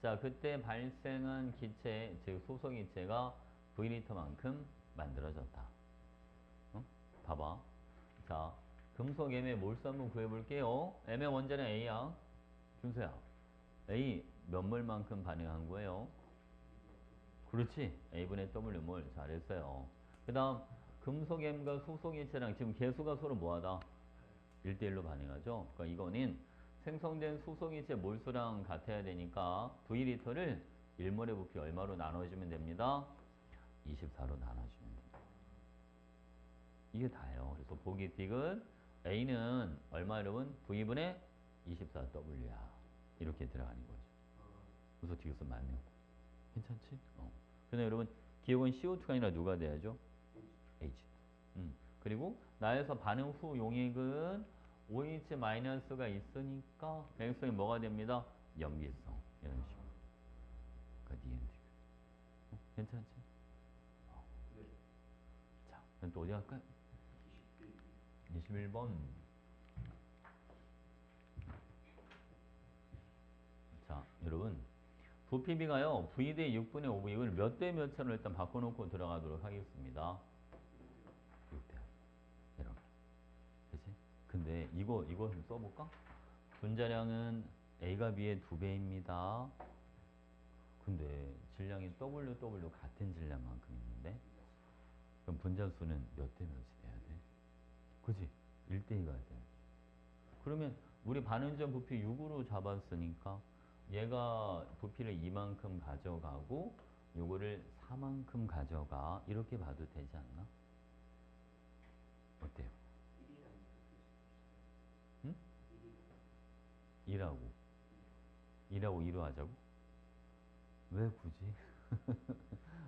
자, 그때 발생한 기체, 즉 소속기체가 V리터만큼 만들어졌다. 봐봐. 자, 금속 M의 몰수 한번 구해볼게요. M의 원자는 A야. 준서야. A 몇 몰만큼 반응한 거예요? 그렇지. A분의 W몰. 잘했어요. 그 다음 금속 M과 소속기체랑 지금 개수가 서로 뭐하다? 1대1로 반응하죠. 그러니까 이거는 생성된 수소기체 몰수랑 같아야 되니까 V리터를 1몰의 부피 얼마로 나눠주면 됩니다? 24로 나눠주면 됩니다. 이게 다예요. 그래서 보기 틱은 A는 얼마 여러분? V분의 24W야. 이렇게 들어가는 거죠. 그래서 디귿은 맞는 거. 괜찮지? 그런데 여러분 기억은 CO2가 아니라 누가 돼야죠? H. 그리고 나에서 반응 후 용액은 OH 마이너스가 있으니까 백성이 뭐가 됩니다? 염기성. 이런 식으로. 그러니까 니은디. 괜찮지? 네. 자, 그럼 또 어디 갈까요? 21. 21번. 자, 여러분. 부피비가요, V 대 6분의 5V 이걸 몇 대 몇으로 일단 바꿔놓고 들어가도록 하겠습니다. 6대. 이렇게. 그치? 근데 이거 좀 써볼까? 분자량은 A가 B의 2배입니다. 근데 질량이 W 같은 질량만큼 있는데 그럼 분자수는 몇 대 몇이 돼야 돼? 그치? 1대 2가 돼. 그러면 우리 반응점 부피 6으로 잡았으니까 얘가 부피를 이만큼 가져가고 요거를 4만큼 가져가 이렇게 봐도 되지 않나? 어때요? 1이라는 응? 1이라는 2라고 2로 하자고? 왜 굳이?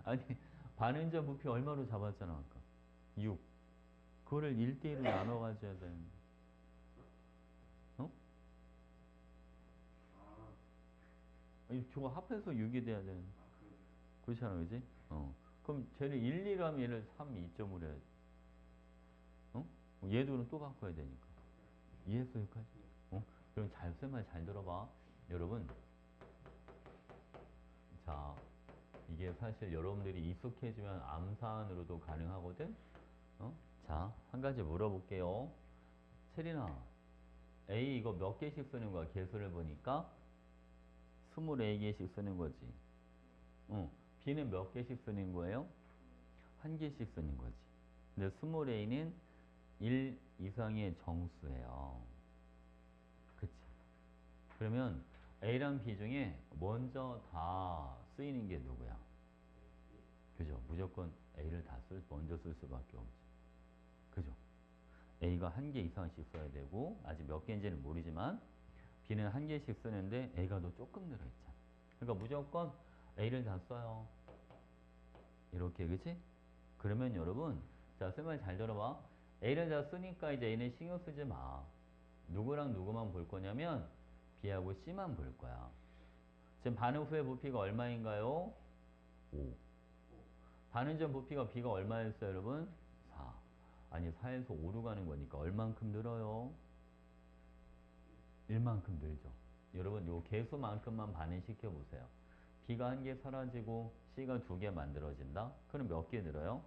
아니 반응점 부피 얼마로 잡았잖아 아까 6 그거를 1대1로 나눠 가져야 되는데 어? 아, 아니 저거 합해서 6이 돼야 되는데 그러네. 그렇잖아 그지? 그럼 쟤를 1, 2로 하면 얘를 3, 2점으로 해야지 어? 얘들은 또 바꿔야 되니까 이해했어 여기까지? 그럼 쌤 말 잘 들어봐 여러분 자 이게 사실 여러분들이 익숙해지면 암산으로도 가능하거든? 자, 한 가지 물어볼게요. 체리나, A 이거 몇 개씩 쓰는 거야? 개수를 보니까 24개씩 쓰는 거지. B는 몇 개씩 쓰는 거예요? 한 개씩 쓰는 거지. 근데 24는 1 이상의 정수예요. 그치? 그러면 A랑 B 중에 먼저 다 쓰이는 게 누구야? 그죠? 무조건 A를 먼저 쓸 수밖에 없지. 그죠? A가 한 개 이상씩 써야 되고, 아직 몇 개인지는 모르지만, B는 한 개씩 쓰는데, A가 더 조금 들어있잖아. 그러니까 무조건 A를 다 써요. 이렇게, 그치? 그러면 여러분, 자, 쓸 말 잘 들어봐. A를 다 쓰니까 이제 A는 신경 쓰지 마. 누구랑 누구만 볼 거냐면, B하고 C만 볼 거야. 지금 반응 후의 부피가 얼마인가요? 5. 반응 전 부피가 B가 얼마였어요, 여러분? 4. 아니, 4에서 5로 가는 거니까 얼만큼 늘어요? 1만큼 늘죠. 여러분, 요 개수만큼만 반응시켜 보세요. B가 한 개 사라지고 C가 두 개 만들어진다? 그럼 몇 개 늘어요?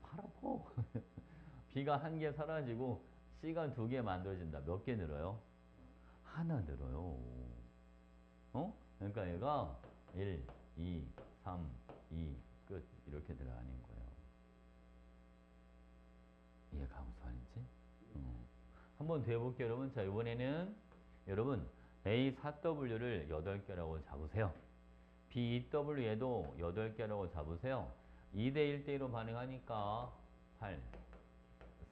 팔 아파. B가 한 개 사라지고 C가 두 개 만들어진다. 몇 개 늘어요? 하나 늘어요. 그러니까 얘가 1, 2, 3, 2, 끝. 이렇게 들어가는 거예요. 이해가 무서운지? 한번 더 해볼게요, 여러분. 자, 이번에는 여러분 A4W를 8개라고 잡으세요. B2W에도 8개라고 잡으세요. 2대 1대1로 반응하니까 8,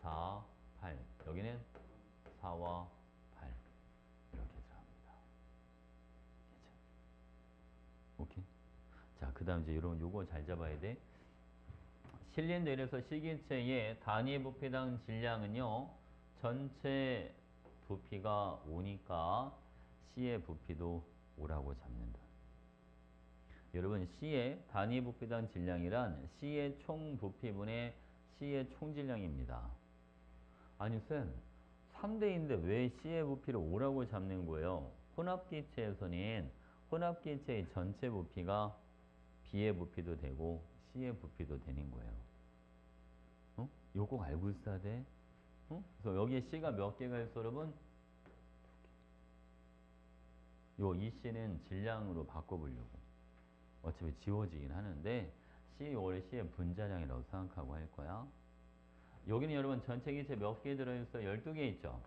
4, 8. 여기는 4와 8. 이렇게 들어갑니다. 그쵸? 오케이? 자, 그 다음 이제 여러분 요거 잘 잡아야 돼. 실린더에서 시기체의 단위 부피당 질량은요. 전체 부피가 5니까 C의 부피도 5라고 잡는다. 여러분 C의 단위 부피당 질량이란 C의 총 부피분의 C의 총 질량입니다. 아니 쌤 3대인데 왜 C의 부피를 5라고 잡는 거예요? 혼합기체에서는 혼합기체의 전체 부피가 B의 부피도 되고 C의 부피도 되는 거예요. 이거 꼭 알고 있어야 돼. 그래서 여기에 C가 몇 개가 있어 여러분? 요 이 C는 질량으로 바꿔보려고. 어차피 지워지긴 하는데 C 원래 C의 분자량이라고 생각하고 할 거야. 여기는 여러분 전체 기체 몇 개 들어있어요? 12개 있죠?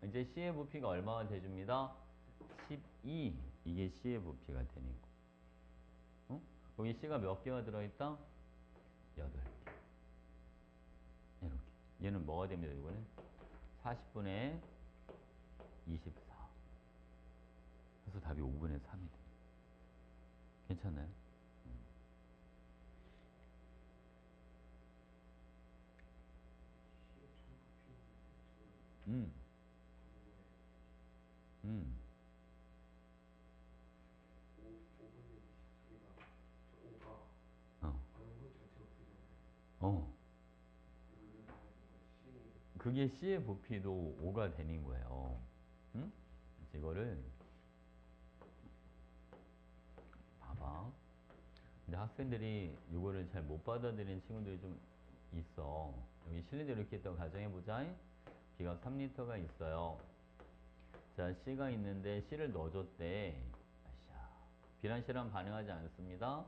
이제 C의 부피가 얼마가 돼줍니다? 12. 이게 C의 부피가 되는 거. 여기 C가 몇 개가 들어있다? 8개. 이렇게. 얘는 뭐가 됩니다, 이거는? 40분의 24. 그래서 답이 5분의 3이 돼. 괜찮나요? 음, 음. 5분의 23가 5가 어, 반응분 전체 부피잖아요. 어. 이거는 C 그게 C의 부피도 5가 되는 거예요. 응? 그래서 이거를 봐봐. 근데 학생들이 이거를 잘 못 받아들이는 친구들이 좀 있어. 여기 실린더 이렇게 있다고 가정해보자. B가 3L가 있어요. 자, C가 있는데 C를 넣어줬대. 아샤. B랑 C랑 반응하지 않습니다.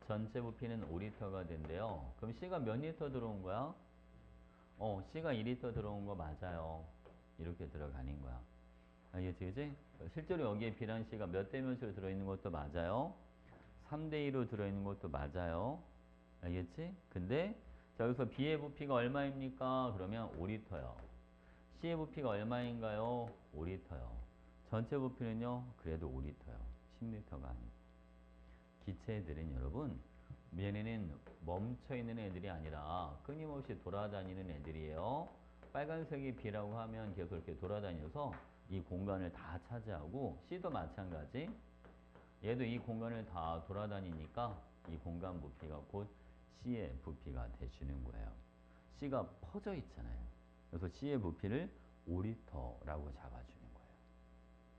전체 부피는 5L가 된대요. 그럼 C가 몇 리터 들어온 거야? C가 2리터 들어온 거 맞아요. 이렇게 들어가는 거야. 알겠지, 그지? 실제로 여기에 B랑 C가 몇 대 몇으로 들어있는 것도 맞아요. 3대 2로 들어있는 것도 맞아요. 알겠지? 근데 자, 여기서 B의 부피가 얼마입니까? 그러면 5리터요. C의 부피가 얼마인가요? 5리터요. 전체 부피는요? 그래도 5리터요. 10리터가 아니고. 기체들은 여러분, 얘네는 멈춰있는 애들이 아니라 끊임없이 돌아다니는 애들이에요. 빨간색이 B라고 하면 계속 이렇게 돌아다녀서 이 공간을 다 차지하고, C도 마찬가지. 얘도 이 공간을 다 돌아다니니까 이 공간 부피가 곧 C의 부피가 되시는 거예요. C가 퍼져 있잖아요. 그래서 C의 부피를 5리터라고 잡아주는 거예요.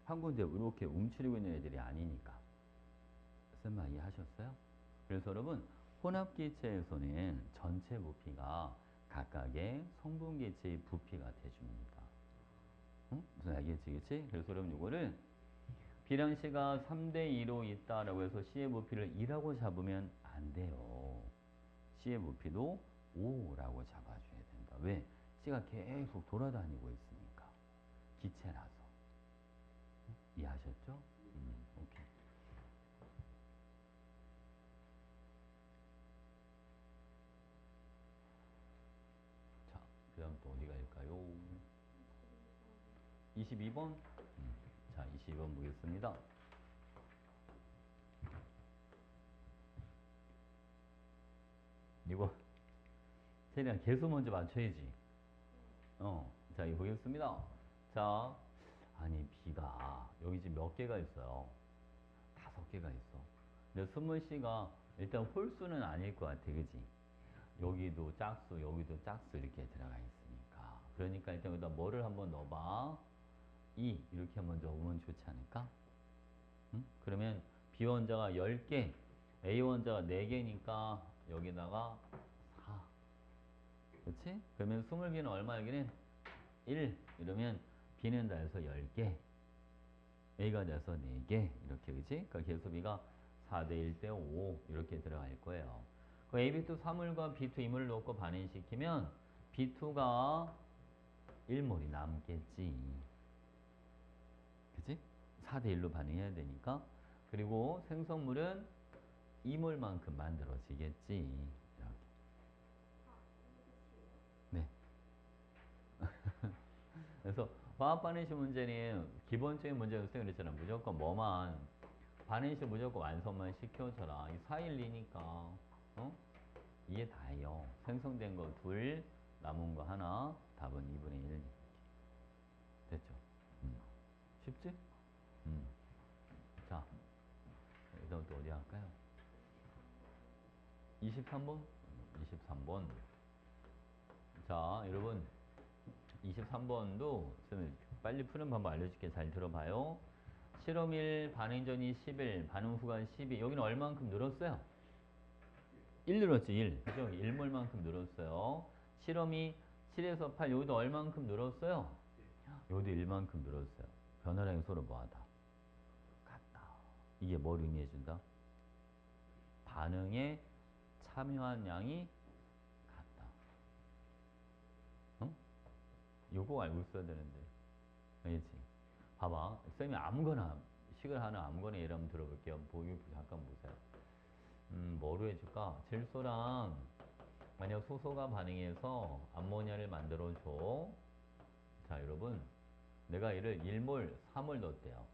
한 군데 이렇게 움츠리고 있는 애들이 아니니까. 무슨 말 이해하셨어요? 그래서 여러분, 혼합기체에서는 전체 부피가 각각의 성분기체의 부피가 돼줍니다. 응? 무슨 알겠지? 그래서 여러분 이거를 B랑 C가 3대 2로 있다라고 해서 C의 부피를 2라고 잡으면 안 돼요. C의 부피도 5라고 잡아줘야 된다. 왜? C가 계속 돌아다니고 있으니까. 기체라서. 이해하셨죠? 오케이. 자, 그 다음 또 어디 갈까요? 22번? 자, 22번 보겠습니다. 이거, 최대한 개수 먼저 맞춰야지. 자, 이거 보겠습니다. 자, 아니, B가 여기 지금 몇 개가 있어요? 5개가 있어. 근데 스몰 C가 일단 홀수는 아닐 것 같아, 그지? 여기도 짝수, 여기도 짝수 이렇게 들어가 있으니까. 그러니까 일단 여기다 뭐를 한번 넣어봐. 2 이렇게 한번 넣으면 좋지 않을까? 응? 그러면 B 원자가 10개, A 원자가 4개니까 여기다가 4. 그렇지? 그러면 20개는 얼마 여기는? 1 이러면 B는 다 해서 10개, A가 돼서 4개 이렇게 그지? 그러니까 개수비가 4대 1대 5 이렇게 들어갈 거예요. 그 AB2 사물과 B2 이물을 넣고 반응시키면 B2가 1몰이 남겠지. 그지? 4대 1로 반응해야 되니까. 그리고 생성물은 2몰만큼 만들어지겠지. 이렇게. 네. 그래서 화학 반응식 문제는 기본적인 문제였어요. 그랬잖아. 무조건 뭐만 반응식 무조건 완성만 시켜줘라. 이 412니까 이게 다예요. 생성된 거 둘, 남은 거 하나, 답은 2분의 1. 됐죠? 쉽지? 자, 그다음 또 어디 할까요? 23번? 23번. 자, 여러분 23번도 빨리 푸는 방법 알려줄게. 잘 들어봐요. 실험 1, 반응 전이 11, 반응 후가 12. 여기는 얼만큼 늘었어요? 1 늘었지, 1. 그죠? 1몰만큼 늘었어요. 실험이 7에서 8, 여기도 얼만큼 늘었어요? 여기도 1만큼 늘었어요. 변화량이 서로 뭐하다? 같다. 이게 뭘 의미해준다? 반응에 참여한 양이 같다. 응? 요거 알고 있어야 되는데. 알겠지? 봐봐. 쌤이 아무거나, 식을 하는 아무거나 예를 한번 들어볼게요. 잠깐 보세요. 뭐로 해줄까? 질소랑 만약 수소가 반응해서 암모니아를 만들어줘. 자, 여러분. 내가 얘를 1몰, 3몰 넣었대요.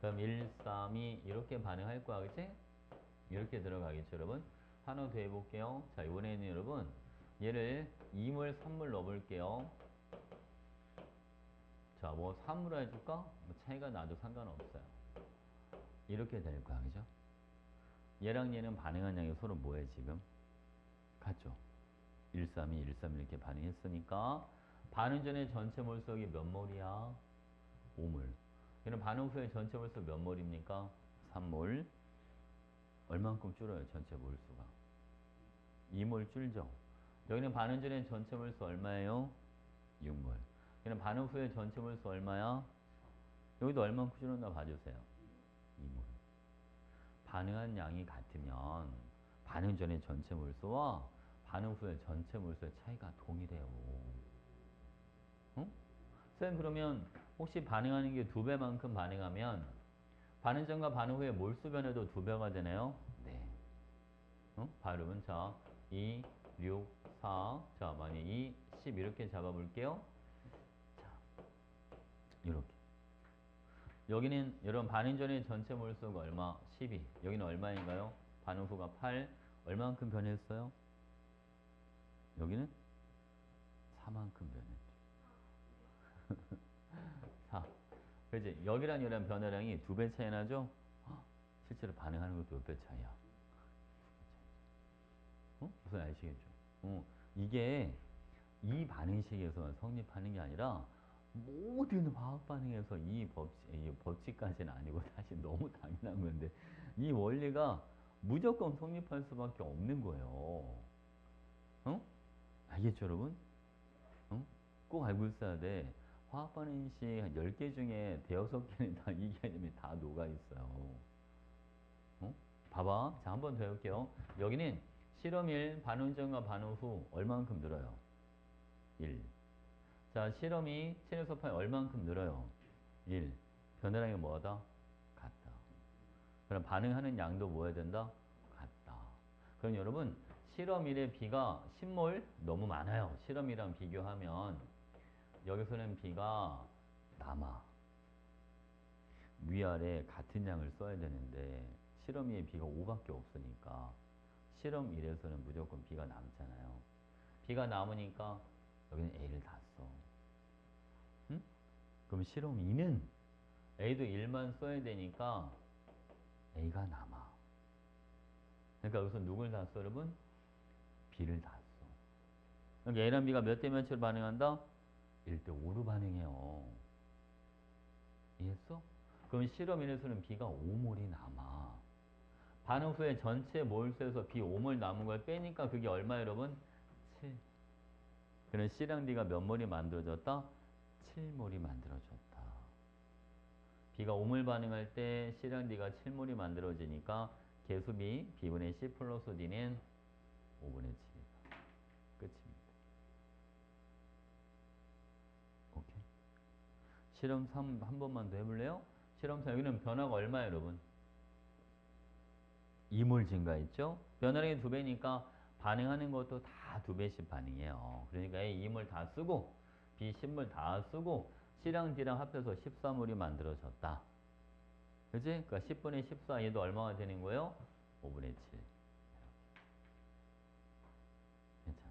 그럼 1, 3이 이렇게 반응할 거야, 그치? 이렇게 들어가겠죠, 여러분? 하나 더 해볼게요. 자, 이번에는 여러분, 얘를 2몰, 3몰 넣어볼게요. 자, 뭐 3으로 해줄까? 뭐 차이가 나도 상관없어요. 이렇게 될 거야, 그죠? 얘랑 얘는 반응한 양이 서로 뭐해, 지금? 같죠? 132, 131 이렇게 반응했으니까 반응 전에 전체 몰수역이 몇 몰이야? 5몰. 얘는 반응 후에 전체 몰수 몇 몰입니까? 3몰. 얼만큼 줄어요, 전체 몰수가? 2몰 줄죠? 여기는 반응 전에 전체 몰수 얼마예요? 6몰. 여기는 반응 후에 전체 몰수 얼마야? 여기도 얼만큼 줄었나 봐주세요. 2몰. 반응한 양이 같으면 반응 전에 전체 몰수와 반응 후에 전체 몰수의 차이가 동일해요. 응? 쌤 그러면 혹시 반응하는 게 2배만큼 반응하면 반응 전과 반응 후에 몰수 변화도 2배가 되나요? 네. 응? 발음은 자 2, 6, 4. 자 만약 2, 10 이렇게 잡아볼게요. 자 이렇게. 여기는 여러분 반응 전의 전체 몰수가 얼마? 12. 여기는 얼마인가요? 반응 후가 8. 얼마만큼 변했어요? 여기는 4만큼 변했죠. 4. 그지? 여기랑 여기랑 변화량이 2배 차이 나죠? 헉, 실제로 반응하는 것도 몇 배 차이야. 무슨 아시겠죠? 이게 이 반응식에서만 성립하는 게 아니라 모든 화학 반응에서 이 법칙까지는 아니고 사실 너무 당연한 건데 이 원리가 무조건 성립할 수밖에 없는 거예요. 응? 알겠죠, 여러분? 응? 꼭 알고 있어야 돼. 화학 반응식 한 10개 중에 대여섯 개는 다 이 개념이 다 녹아 있어요. 어? 봐봐. 자, 한 번 더 해볼게요. 여기는 실험 1, 반응 전과 반응 후 얼만큼 늘어요? 1. 자, 실험 2, 7에서 8 얼만큼 늘어요? 1. 변화량이 뭐하다? 같다. 그럼 반응하는 양도 뭐 해야 된다? 같다. 그럼 여러분, 실험 1의 B가 10몰 너무 많아요. 실험 2랑 비교하면 여기서는 B가 남아. 위아래 같은 양을 써야 되는데 실험 2에 B가 5밖에 없으니까 실험 1에서는 무조건 B가 남잖아요. B가 남으니까 여기는 A를 다 써. 응? 그럼 실험 2는 A도 1만 써야 되니까 A가 남아. 그러니까 여기서 누굴 다 써, 여러분? B를 다 써. 그러니까 A랑 B가 몇 대 몇으로 반응한다? 1대 5로 반응해요. 이해했어? 그럼 실험 1에서는 B가 5몰이 남아. 반응 후에 전체 몰수에서 B 5몰 남은 걸 빼니까 그게 얼마 여러분? 7. 그럼 C랑 D가 몇 몰이 만들어졌다? 7몰이 만들어졌다. B가 5몰 반응할 때 C랑 D가 7몰이 만들어지니까 개수비 B분의 C 플러스 D는 5분의 7이다. 끝입니다. 오케이. 실험 3 한 번만 더 해볼래요? 실험 3 여기는 변화가 얼마예요, 여러분? 2몰 증가했죠? 변화량이 2배니까 반응하는 것도 다 2배씩 반응해요. 그러니까 A 2몰 다 쓰고 B 10몰 다 쓰고 C랑 D랑 합해서 14몰이 만들어졌다. 그지? 그러니까 10분의 14 얘도 얼마가 되는 거예요? 5분의 7. 괜찮죠?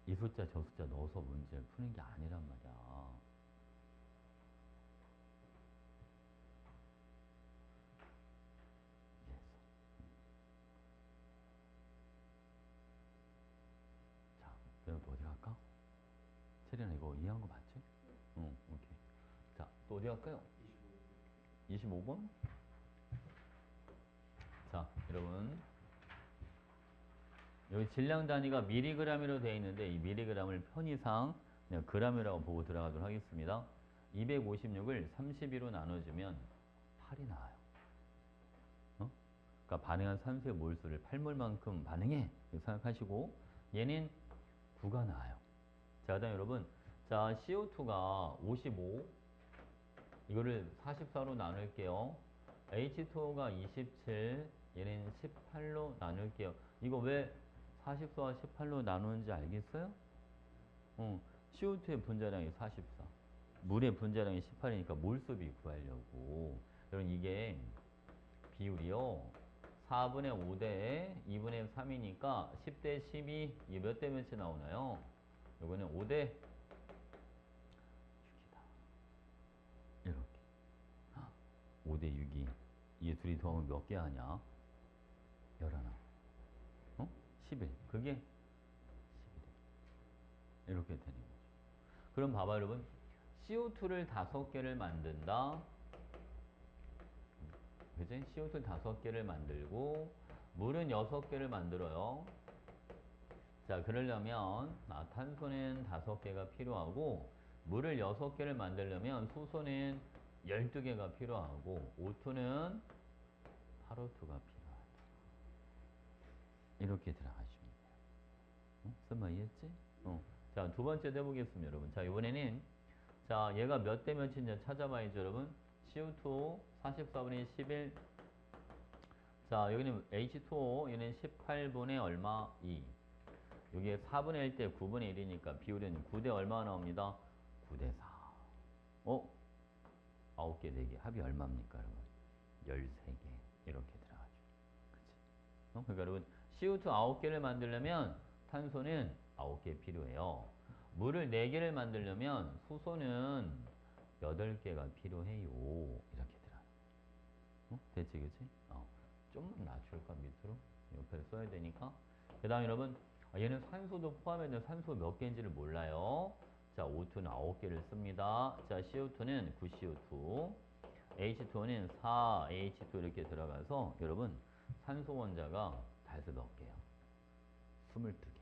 이 숫자 저 숫자 넣어서 문제를 푸는 게 아니란 말이야. 이해했어? 자, 그럼 또 어디 갈까? 체리나 이거 이해한 거 맞지? 응, 오케이. 자, 또 어디 갈까요? 25번? 자, 여러분. 여기 질량 단위가 미리그램으로 되어 있는데 이 미리그램을 편의상 그냥 그램이라고 보고 들어가도록 하겠습니다. 256을 32로 나눠주면 8이 나와요. 어? 그러니까 반응한 산소의 몰수를 8몰만큼 반응해. 이렇게 생각하시고 얘는 9가 나와요. 자, 그다음 여러분. 자, CO2가 55 이거를 44로 나눌게요. H2O가 27 얘는 18로 나눌게요. 이거 왜 44와 18로 나누는지 알겠어요? CO2의 분자량이 44. 물의 분자량이 18이니까 몰수비 구하려고. 여러분 이게 비율이요. 4분의 5대 2분의 3이니까 10대 12 이게 몇 대 몇이 나오나요? 요거는 5대 5대 6이 이게 둘이 더하면 몇 개 하냐? 11. 어? 11. 그게 11. 이렇게 되는 거죠. 그럼 봐봐 여러분. CO2를 5개를 만든다. 그지? CO2 5개를 만들고 물은 6개를 만들어요. 자, 그러려면 탄소는 5개가 필요하고 물을 6개를 만들려면 수소는 12개가 필요하고 O2는 8O2가 필요하다. 이렇게 들어가시면 돼요. 어? 설마 이해했지? 자, 두 번째 해보겠습니다, 여러분. 자, 이번에는 자, 얘가 몇 대 몇인지 찾아봐야죠, 여러분. CO2 44분의 11. 자, 여기는 H2O, 얘는 18분의 얼마? 2. 여기에 4분의 1 대 9분의 1이니까 비율은 9대 얼마 나옵니다? 9대 4. 9개, 4개. 합이 얼마입니까, 여러분? 13개. 이렇게 들어가죠. 그치? 그러니까 여러분, CO2 9개를 만들려면 탄소는 9개 필요해요. 물을 4개를 만들려면 수소는 8개가 필요해요. 이렇게 들어가요. 됐지, 그치? 좀만 낮출까, 밑으로? 옆에 써야 되니까. 그 다음에 여러분, 얘는 산소도 포함해서 산소 몇 개인지를 몰라요. 자, O2는 9개를 씁니다. 자, CO2는 9CO2, H2O는 4H2 이렇게 들어가서 여러분 산소 원자가 다해서 몇 개요? 22개.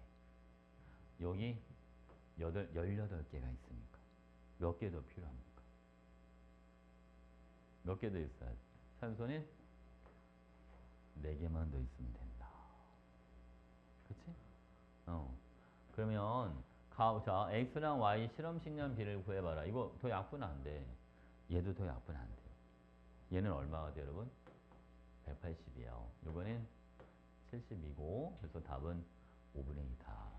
여기 18개가 있으니까 몇 개 더 필요합니까? 몇 개 더 있어야 돼? 산소는 4개만 더 있으면 된다. 그치? 그러면 자, X랑 Y 실험식량 비를 구해봐라. 이거 더 약분 안 돼. 얘도 더 약분 안 돼요. 얘는 얼마가 돼, 여러분? 180이에요. 이거는 72고, 그래서 답은 5분의 2다.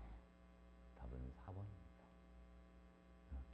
답은 4번입니다. 이렇게.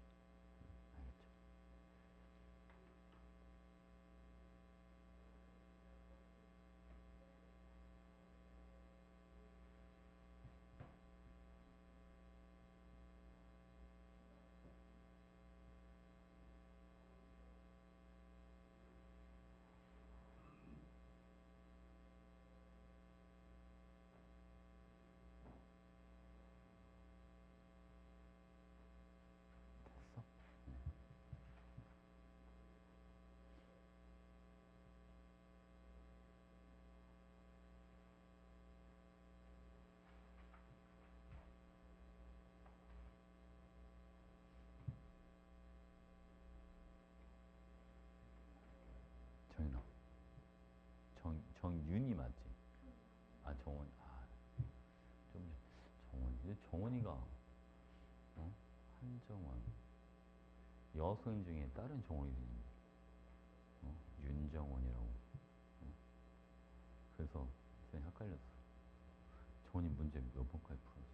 알겠죠? 됐어? 정인아. 정윤이 맞지? 아, 정원. 좀, 정원이가, 한정원. 여성 중에 다른 정원이 있는데, 윤정원이라고. 그래서 좀 헷갈렸어. 정원이 문제 몇 번까지 풀었어?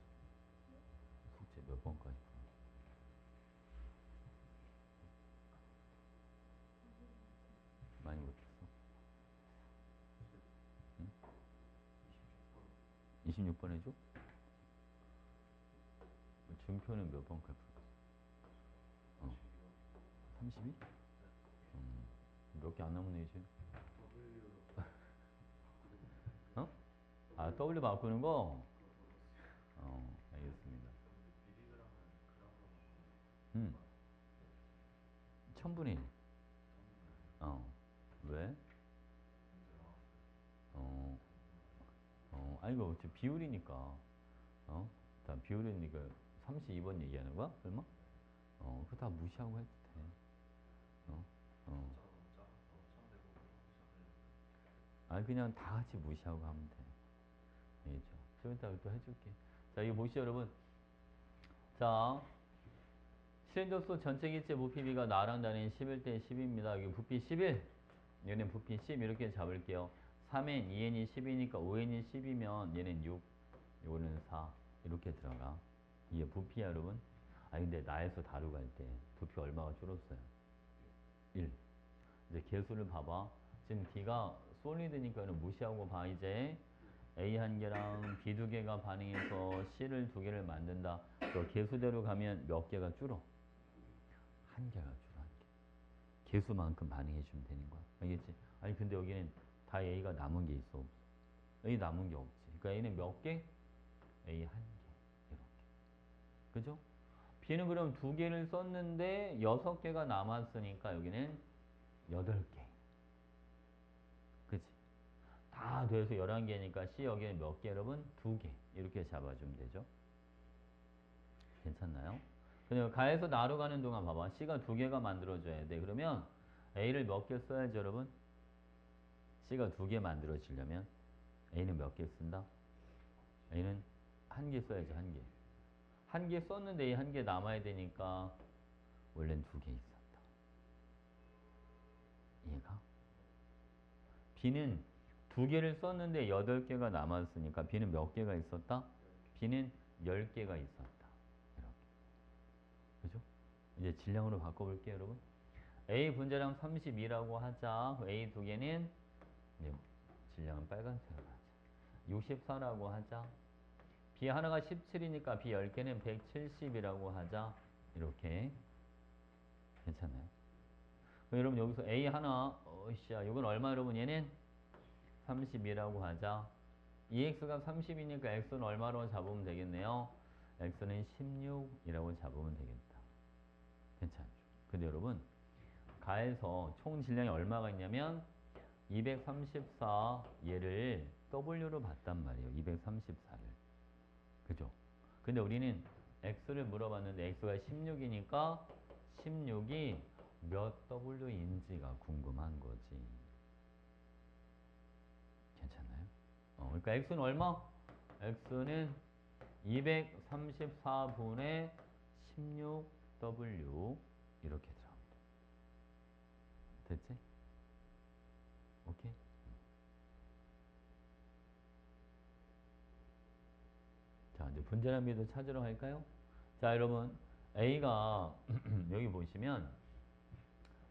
숙제 몇 번까지 풀었어? 많이 못했어? 응? 26번 해줘? 준표는 몇 번까지 풀었어? 32? 몇 개 안 남았네, 이제. W 바꾸는 거? 알겠습니다. 음, 1000분의 1. 왜? 아니, 이거 지금 비율이니까. 다 비율이니까 32번 얘기하는 거야? 설마? 그거 다 무시하고 해도 돼. 아니, 그냥 다 같이 무시하고 하면 돼. 알겠죠? 좀 이따 또 해줄게. 자, 이거 보시죠, 여러분. 자, 실린더소 전체 기체 부피비가 나랑 다른 11대 10입니다. 여기 부피 11. 얘는 부피 10 이렇게 잡을게요. 3n, 2n이 10이니까 5n이 10이면 얘는 6, 요거는 4 이렇게 들어가. 이게 부피야, 여러분. 근데 나에서 다루고 할 때 부피 얼마가 줄었어요? 1. 이제 개수를 봐봐. 지금 D가 솔리드니까는 무시하고 봐. 이제 A 한 개랑 B 두 개가 반응해서 C를 두 개를 만든다. 또 개수대로 가면 몇 개가 줄어? 한 개가 줄어, 한 개. 개수만큼 반응해 주면 되는 거야. 알겠지? 아니 근데 여기는 다 A가 남은 게 있어 없어? A 남은 게 없지. 그러니까 A는 몇 개? A 한 개. 이렇게. 그죠? B는 그럼 두 개를 썼는데 여섯 개가 남았으니까 여기는 여덟 개. 그치? 다 돼서 11개니까 C 여기는 몇 개 여러분? 두 개. 이렇게 잡아주면 되죠. 괜찮나요? 그냥 가에서 나로 가는 동안 봐봐. C가 두 개가 만들어져야 돼. 그러면 A를 몇 개 써야죠, 여러분? C가 두 개 만들어지려면 A는 몇 개 쓴다? A는 한 개 써야죠, 한 개. 한 개 썼는데 A 한 개 남아야 되니까 원래는 두 개 있었다. 이해가? B는 두 개를 썼는데 8개가 남았으니까 B는 몇 개가 있었다? B는 10개가 있었다. 이렇게. 그죠? 이제 질량으로 바꿔볼게요, 여러분. A 분자량 32라고 하자. A 두 개는 이제 질량은 빨간색으로 하자. 64라고 하자. B 하나가 17이니까 B 10개는 170이라고 하자. 이렇게. 괜찮나요? 그럼 여러분 여기서 A 하나, 어이씨야, 이건 얼마 여러분? 얘는 32라고 하자. EX가 30이니까 X는 얼마로 잡으면 되겠네요? X는 16이라고 잡으면 되겠다. 괜찮죠? 근데 여러분, 가에서 총 질량이 얼마가 있냐면 234 얘를 W로 봤단 말이에요. 234를. 그죠? 근데 우리는 X를 물어봤는데 X가 16이니까 16이 몇 W인지가 궁금한 거지. 괜찮나요? 그러니까 X는 얼마? X는 234분의 16W 이렇게 들어갑니다. 됐지? 오케이? 자, 이제 분자량 비도 찾으러 갈까요? 자, 여러분 A가 여기 보시면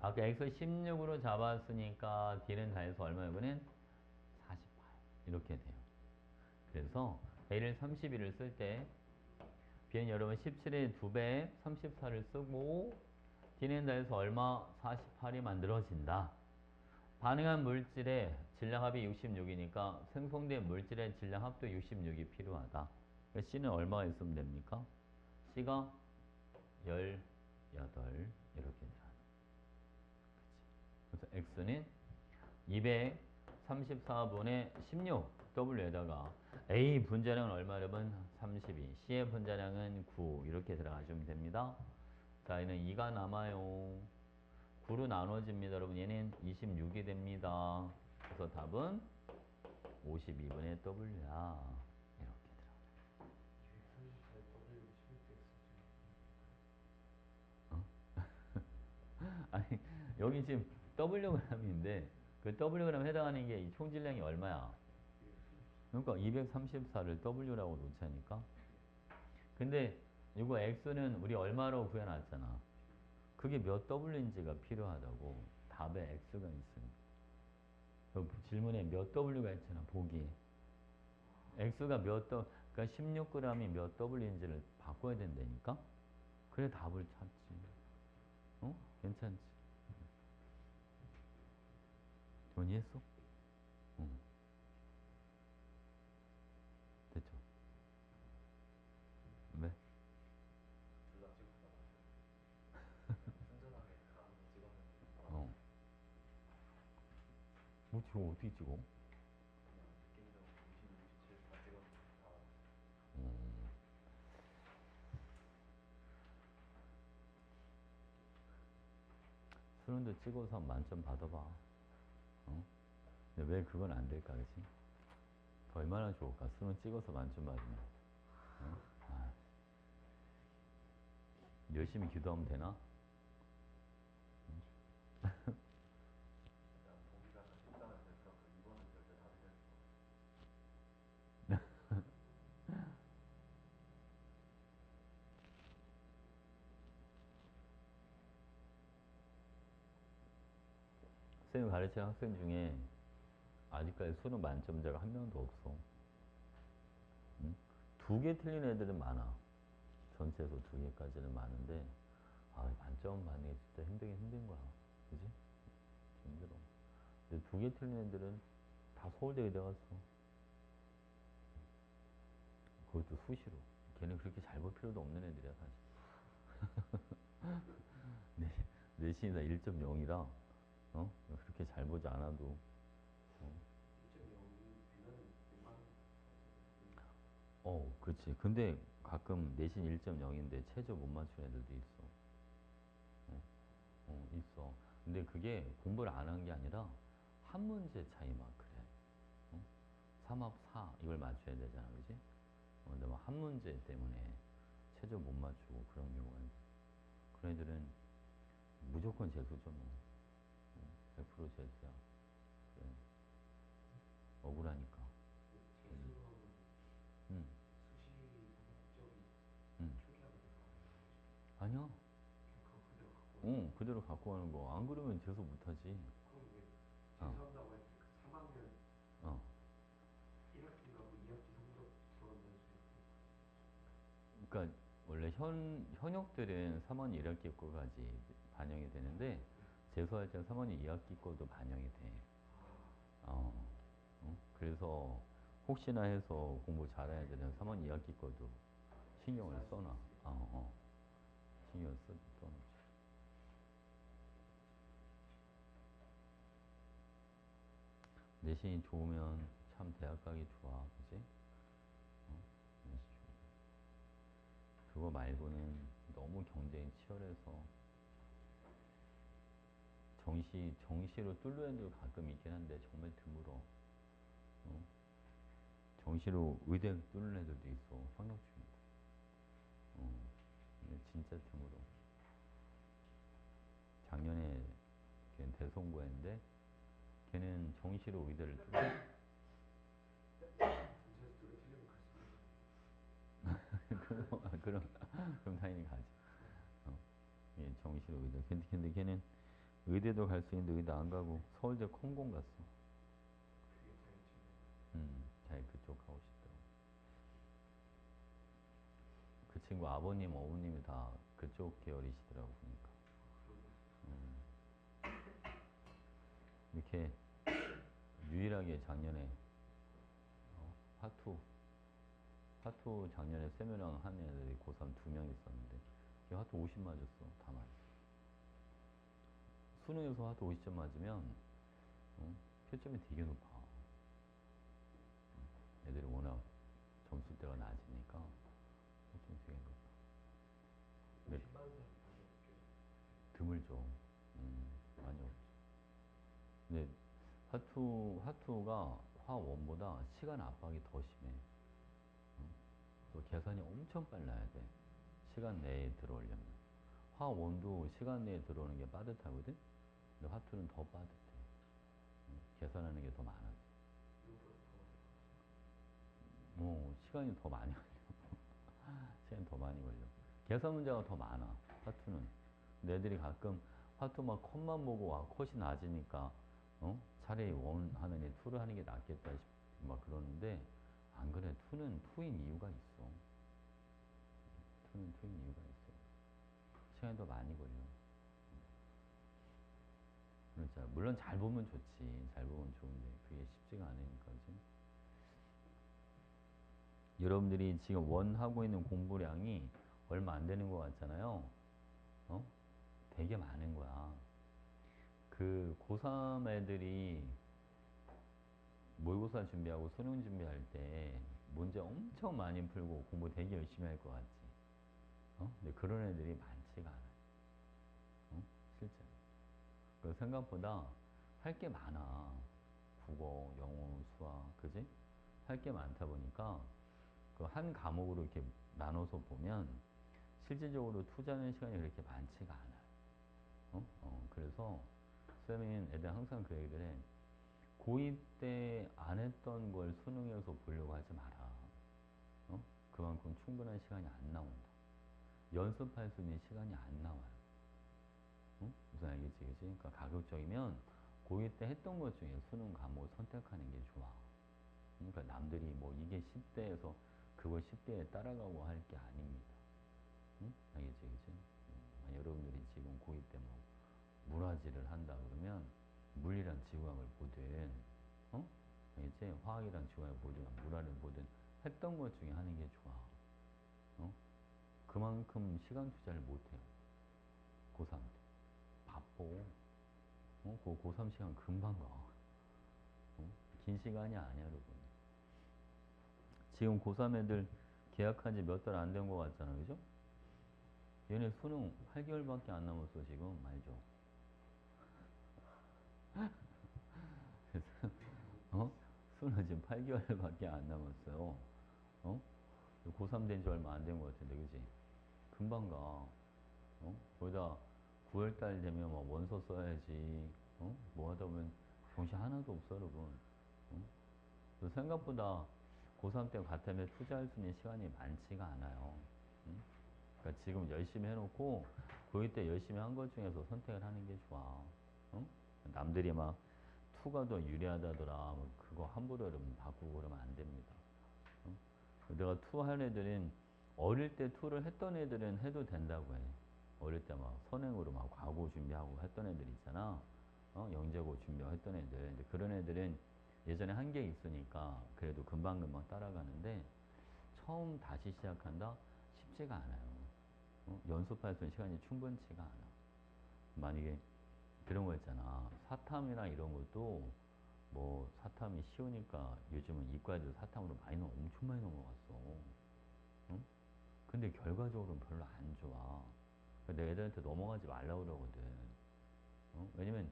아까 X 16으로 잡았으니까 D는 다해서 얼마 여기는 48 이렇게 돼요. 그래서 A를 31을 쓸 때 B는 여러분 17의 2배 34를 쓰고 D는 다해서 얼마? 48이 만들어진다. 반응한 물질의 질량합이 66이니까 생성된 물질의 질량합도 66이 필요하다. 그러니까 C는 얼마가 있으면 됩니까? C가 18 이렇게 돼요. 그래서 X는 234분의 16 W에다가 A 분자량은 얼마냐면 32, C의 분자량은 9 이렇게 들어가시면 됩니다. 자, 얘는 2가 남아요. 9로 나눠집니다. 여러분 얘는 26이 됩니다. 그래서 답은 52분의 W야. 이렇게 들어가요. 234에 W 16x 아니 여기 지금 Wg인데 그 Wg 해당하는 게 이 총질량이 얼마야? 그러니까 234를 W라고 놓자니까. 근데 이거 X는 우리 얼마로 구해놨잖아. 그게 몇 W인지가 필요하다고. 답에 X가 있으니까. 그 질문에 몇 W가 있잖아. 보기에. X가 몇 W, 그러니까 16g이 몇 W인지를 바꿔야 된다니까. 그래 답을 찾지. 어? 괜찮지? 동의했어? 응. 됐죠? 왜? 둘다 찍었다고 순전하게 다 찍었는데 어. 뭐 지금 어떻게 찍어? 그냥 느낌적으로 26, 27 다 찍었는데 다 음. 수능도 찍어서 만점 받아봐. 어? 근데 왜 그건 안 될까, 그치? 더 얼마나 좋을까? 수능 찍어서 만점 받으면. 어? 아. 열심히 기도하면 되나? 일단 보기가 좀 쉽다면 됐어. 그 2번은 절대 답이 될 수가 없어. 선생님 가르치는 학생 중에 아직까지 수능 만점자가 한 명도 없어. 응? 2개 틀린 애들은 많아. 전체에서 2개까지는 많은데, 아, 만점 받는 게 진짜 힘들긴 힘든 거야. 그지? 힘들어. 근데 2개 틀린 애들은 다 서울대 의대 갔어. 그것도 수시로. 걔는 그렇게 잘 볼 필요도 없는 애들이야, 사실. 내신이 다 1.0이라, 그렇게 잘 보지 않아도, 어, 1.0이면은 그렇지. 근데 가끔 내신 1.0인데 최저 못 맞춘 애들도 있어. 있어. 근데 그게 공부를 안 한 게 아니라 한 문제 차이만 그래. 3합 4 이걸 맞춰야 되잖아, 그지? 근데 뭐 한 문제 때문에 최저 못 맞추고 그런 경우가 있어. 그런 애들은 무조건 재수죠, 뭐. 100% 재수야. 그래. 억울하니까. 재수하면 응, 수시 성적이 응. 초기화가 될까? 아니야. 그거 그대로 갖고 오는 그대로 갖고 가는 거. 안 그러면 재수 못하지. 그럼 왜 어, 재수한다고 했을 때 3학년 어. 1학기가 그 2학기 성적 들어간다는 소리. 그러니까 원래 현역들은 3학년 1학기 거까지 반영이 되는데 재수할 땐 3학년 2학기 거도 반영이 돼. 어, 그래서 혹시나 해서 공부 잘해야 되는 3학년 2학기 거도 신경을 써놔. 신경을 써놓지. 내신이 좋으면 참 대학 가기 좋아, 그지? 내신 좋으면. 그거 말고는 너무 경쟁이 치열해서 정시로 뚫는 애들 가끔 있긴 한데 정말 드물어. 어? 정시로 의대 뚫는 애들도 있어, 현역 중에. 근데 진짜 드물어. 작년에 걔는 대성고했는데 걔는 정시로 의대를 뚫어. 전체에서 두개 틀리면 갈 수 있는 그럼 당연히 가지. 예, 정시로 의대. 근데 걔는 의대도 갈 수 있는데 의대 안 가고 서울대 컴공 갔어. 그게 자기 친구. 자기 그쪽 하고 싶더라고. 그 친구 아버님, 어머님이 다 그쪽 계열이시더라고, 보니까. 음, 이렇게 유일하게 작년에 화투, 화투 작년에 세미랑 한 애들이 고3 2명 있었는데 걔 화투 50 맞았어, 다 맞았어. 수능에서 화투 50점 맞으면 표점이 되게 높아. 애들이 워낙 점수대가 낮으니까 표점이 되게 높아. 근데 50만 사람 많이 없죠. 드물죠. 많이 없죠. 근데 화투가 화원보다 시간 압박이 더 심해. 또 계산이 엄청 빨라야 돼. 시간 내에 들어오려면. 화원도 시간 내에 들어오는 게 빠듯하거든? 근데 화투는 더 빠듯해. 계산하는 게 더 많아. 이거보다 더 시간이 더 많이 걸려. 시간이 더 많이 걸려. 계산 문제가 더 많아, 화투는. 근데 애들이 가끔 화투 막 컷만 보고 와, 컷이 낮으니까, 차라리 원 하느니 투를 하는 게 낫겠다 싶, 막 그러는데, 안 그래. 투는 투인 이유가 있어. 투는 투인 이유가 있어. 시간이 더 많이 걸려. 그렇죠. 물론 잘 보면 좋지. 잘 보면 좋은데, 그게 쉽지가 않으니까, 그지? 여러분들이 지금 원 하고 있는 공부량이 얼마 안 되는 것 같잖아요. 어? 되게 많은 거야. 그 고3 애들이 모의고사 준비하고 수능 준비할 때 문제 엄청 많이 풀고 공부 되게 열심히 할 것 같지. 근데 그런 애들이 많지가 않아. 실제. 그 생각보다 할 게 많아. 국어, 영어, 수학, 그지? 할 게 많다 보니까 그 한 과목으로 이렇게 나눠서 보면 실질적으로 투자하는 시간이 그렇게 많지가 않아. 그래서 쌤은 애들 항상 그 얘기를 해. 고2 때 안 했던 걸 수능에서 보려고 하지 마라. 그만큼 충분한 시간이 안 나온다. 연습할 수 있는 시간이 안 나와요. 무슨 알겠지, 그지? 그러니까 가급적이면 고2 때 했던 것 중에 수능 과목을 선택하는 게 좋아. 그러니까 남들이 뭐 이게 10대에서 그걸 10대에 따라가고 할 게 아닙니다. 알겠지, 그지? 여러분들이 지금 고2 때 뭐 문화지를 한다 그러면 물이랑 지구학을 보든, 어? 알겠지? 화학이랑 지구학을 보든, 물화를 보든 했던 것 중에 하는 게 좋아. 어? 그만큼 시간 투자를 못해요. 고3 때. 바빠. 그 고3 시간 금방 가. 긴 시간이 아니야, 여러분. 지금 고3 애들 계약한 지 몇 달 안 된 것 같잖아, 그죠? 얘네 수능 8개월밖에 안 남았어, 지금. 알죠? 수능 지금 8개월밖에 안 남았어요. 고3 된 지 얼마 안 된 것 같은데, 그지? 금방 가. 거기다 9월달 되면 뭐 원서 써야지. 뭐 하다 보면 정신 하나도 없어, 여러분. 그래서 생각보다 고3 때 같으면 투자할 수 있는 시간이 많지가 않아요. 그러니까 지금 열심히 해놓고 고2 때 열심히 한 것 중에서 선택을 하는 게 좋아. 남들이 막 투가 더 유리하다더라. 뭐 그거 함부로 여러분 바꾸고 그러면 안 됩니다. 내가 투 한 애들은 어릴 때 투를 했던 애들은 해도 된다고 해. 어릴 때 막 선행으로 막 과고 준비하고 했던 애들 있잖아. 영재고 준비하고 했던 애들. 근데 그런 애들은 예전에 한 게 있으니까 그래도 금방금방 따라가는데 처음 다시 시작한다? 쉽지가 않아요. 연습할 수 있는 시간이 충분치가 않아. 만약에 그런 거 있잖아. 사탐이나 이런 것도 뭐 사탐이 쉬우니까 요즘은 이과애들 사탐으로 엄청 많이 넘어갔어. 응? 근데 결과적으로는 별로 안 좋아. 그러니까 내가 애들한테 넘어가지 말라고 그러거든. 왜냐면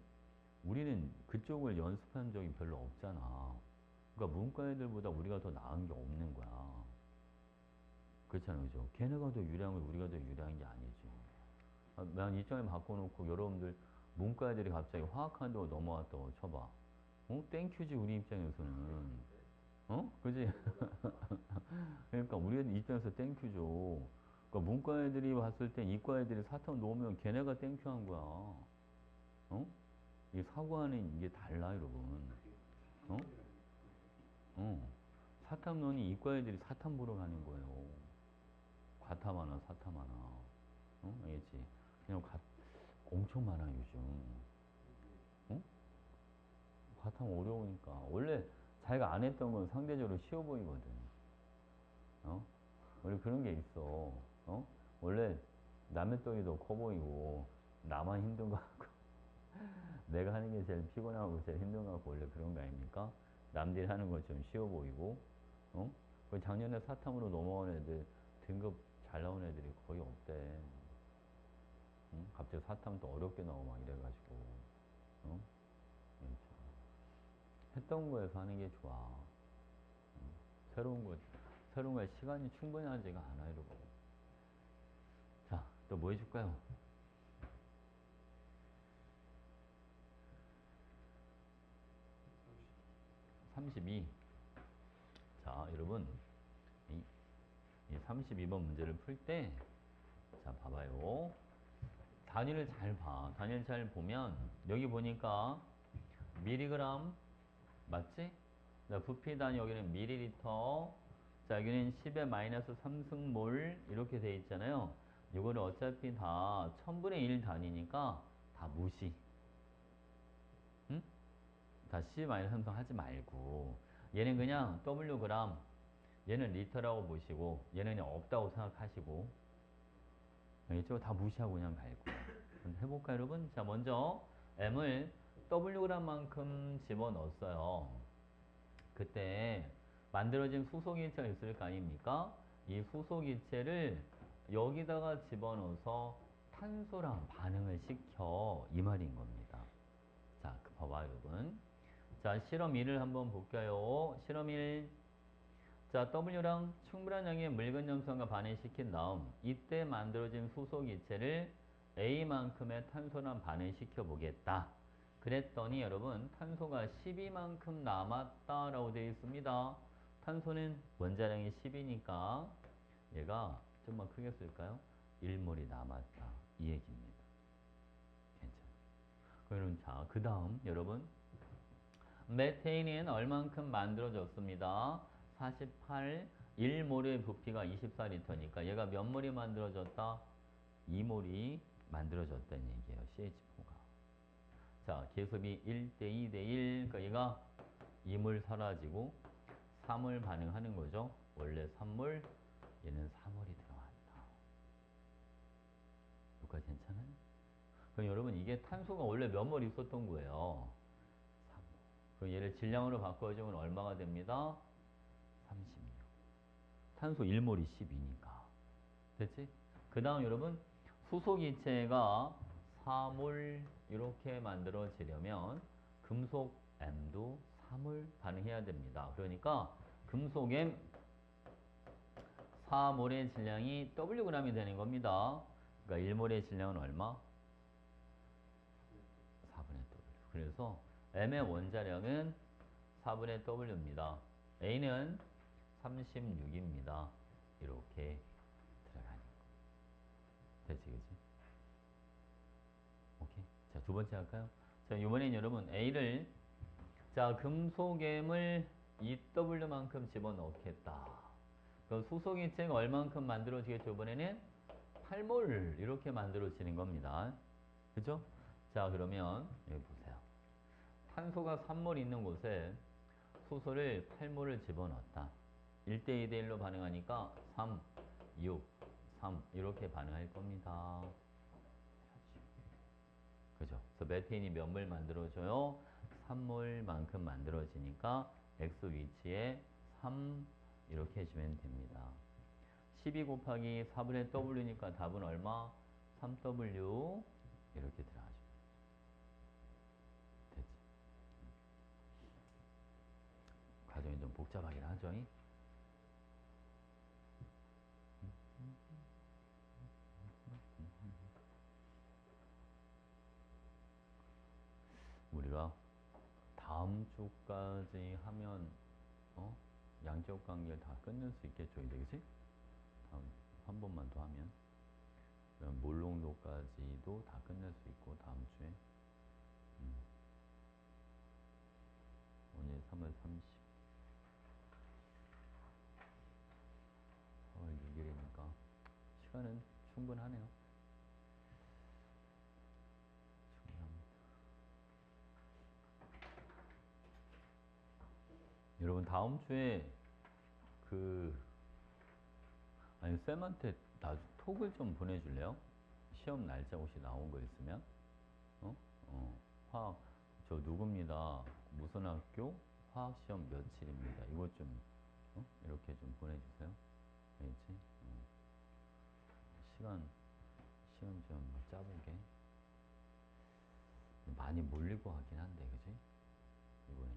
우리는 그쪽을 연습한 적이 별로 없잖아. 그러니까 문과 애들보다 우리가 더 나은 게 없는 거야. 그렇잖아요, 그죠? 걔네가 더 유리한 거 우리가 더 유리한 게 아니지. 난 입장을 바꿔놓고 여러분들 문과 애들이 갑자기 화학한다고 넘어왔다고 쳐봐. 땡큐지 우리 입장에서는. 그지? 그러니까 우리 애들 입장에서 땡큐죠. 그러니까 문과 애들이 봤을 때 이과 애들이 사탕 놓으면 걔네가 땡큐한 거야. 이 사고하는 이게 달라, 여러분. 어? 어. 사탐 논이 이과 애들이 사탐 보러 가는 거예요. 과탐 하나, 사탐 하나. 알겠지? 그냥 엄청 많아, 요즘. 과탐 어려우니까. 원래 자기가 안 했던 건 상대적으로 쉬워 보이거든. 어? 원래 그런 게 있어. 원래 남의 떡이 더 커 보이고, 나만 힘든 거 같고, 내가 하는 게 제일 피곤하고 제일 힘든 거 같고, 원래 그런 거 아닙니까? 남들이 하는 건 좀 쉬워 보이고, 그 작년에 사탐으로 넘어온 애들, 등급 잘 나온 애들이 거의 없대. 갑자기 사탐 또 어렵게 나오고 막 이래가지고, 그렇죠. 했던 거에서 하는 게 좋아. 새로운 거, 새로운 거에 시간이 충분하지가 않아, 이러고. 자, 또 뭐 해줄까요? 32. 자, 여러분. 이 32번 문제를 풀 때, 자, 봐봐요. 단위를 잘 봐. 단위를 잘 보면, 여기 보니까, 미리그램, 맞지? 자, 부피 단위 여기는 밀리리터. 자, 여기는 10의 마이너스 3승몰. 이렇게 돼 있잖아요. 이거는 어차피 다 1000분의 1 단위니까 다 무시. 응? 다 10 마이너스 3승 하지 말고. 얘는 그냥 W그램. 얘는 리터라고 보시고, 얘는 그냥 없다고 생각하시고. 이쪽은 다 무시하고 그냥 갈 거예요. 해볼까요, 여러분? 자, 먼저 M을 Wg만큼 집어넣었어요. 그때 만들어진 수소기체가 있을 거 아닙니까? 이 수소기체를 여기다가 집어넣어서 탄소랑 반응을 시켜 이 말인 겁니다. 자, 봐봐 여러분. 자, 실험 1을 한번 볼까요? 실험 1. 자, W랑 충분한 양의 묽은 염산과 반응시킨 다음 이때 만들어진 수소기체를 A만큼의 탄소랑 반응시켜 보겠다. 그랬더니 여러분 탄소가 12만큼 남았다라고 되어 있습니다. 탄소는 원자량이 10이니까 얘가 좀만 크게 쓸까요? 1몰이 남았다. 이 얘기입니다. 괜찮아요. 그럼 자, 그 다음 여러분 메테인은 얼만큼 만들어졌습니다. 48, 1몰의 부피가 24리터니까 얘가 몇 몰이 만들어졌다? 2몰이 만들어졌다는 얘기예요. CH4가. 자, 계습이 1대 2대 1. 그러니까 얘가 2몰 사라지고 3몰 반응하는 거죠. 원래 3몰, 얘는 4몰이 들어왔다. 여기까지 괜찮아요? 그럼 여러분 이게 탄소가 원래 몇 몰 있었던 거예요? 3몰. 그럼 얘를 질량으로 바꿔주면 얼마가 됩니다? 36. 탄소 1몰이 12니까. 됐지? 그 다음 여러분 수소기체가 4몰 이렇게 만들어지려면 금속 M도 3몰 반응해야 됩니다. 그러니까 금속 M 4몰의 질량이 Wg이 되는 겁니다. 그러니까 1몰의 질량은 얼마? 4분의 W. 그래서 M의 원자량은 4분의 W입니다. A는 36입니다. 이렇게 들어가는 거. 됐지, 그치? 오케이. 자, 두 번째 할까요? 자, 이번엔 여러분 A를 자, 금속엠을 2W만큼 집어넣겠다. 그럼 수소기체가 얼만큼 만들어지겠죠? 이번에는 8몰 이렇게 만들어지는 겁니다. 그죠? 자, 그러면 여기 보세요. 탄소가 3몰 있는 곳에 수소를 8몰을 집어넣었다. 1대 2대 1로 반응하니까 3, 6, 3 이렇게 반응할 겁니다. 그죠? 그래서 메테인이 몇 몰 만들어져요? 3몰만큼 만들어지니까 X 위치에 3 이렇게 해주면 됩니다. 12 곱하기 4분의 W니까 답은 얼마? 3W 이렇게 들어가죠. 됐지? 과정이 좀 복잡하긴 하죠? 우리가 다음 주까지 하면 양적 관계를 다 끝낼 수 있겠죠, 이제 그치? 다음 한 번만 더 하면 그럼 몰농도까지도 다 끝낼 수 있고 다음 주에 오늘 3월 30, 4월 6일이니까 시간은 충분하네요. 충분합니다. 여러분 다음 주에 아니 쌤한테 톡을 좀 보내줄래요? 시험 날짜 혹시 나온 거 있으면 화학 저 누굽니다. 무슨 학교 화학 시험 며칠입니다. 이거 좀 이렇게 좀 보내주세요. 알겠지? 시간 좀 짜보게. 많이 몰리고 하긴 한데, 그지? 이번에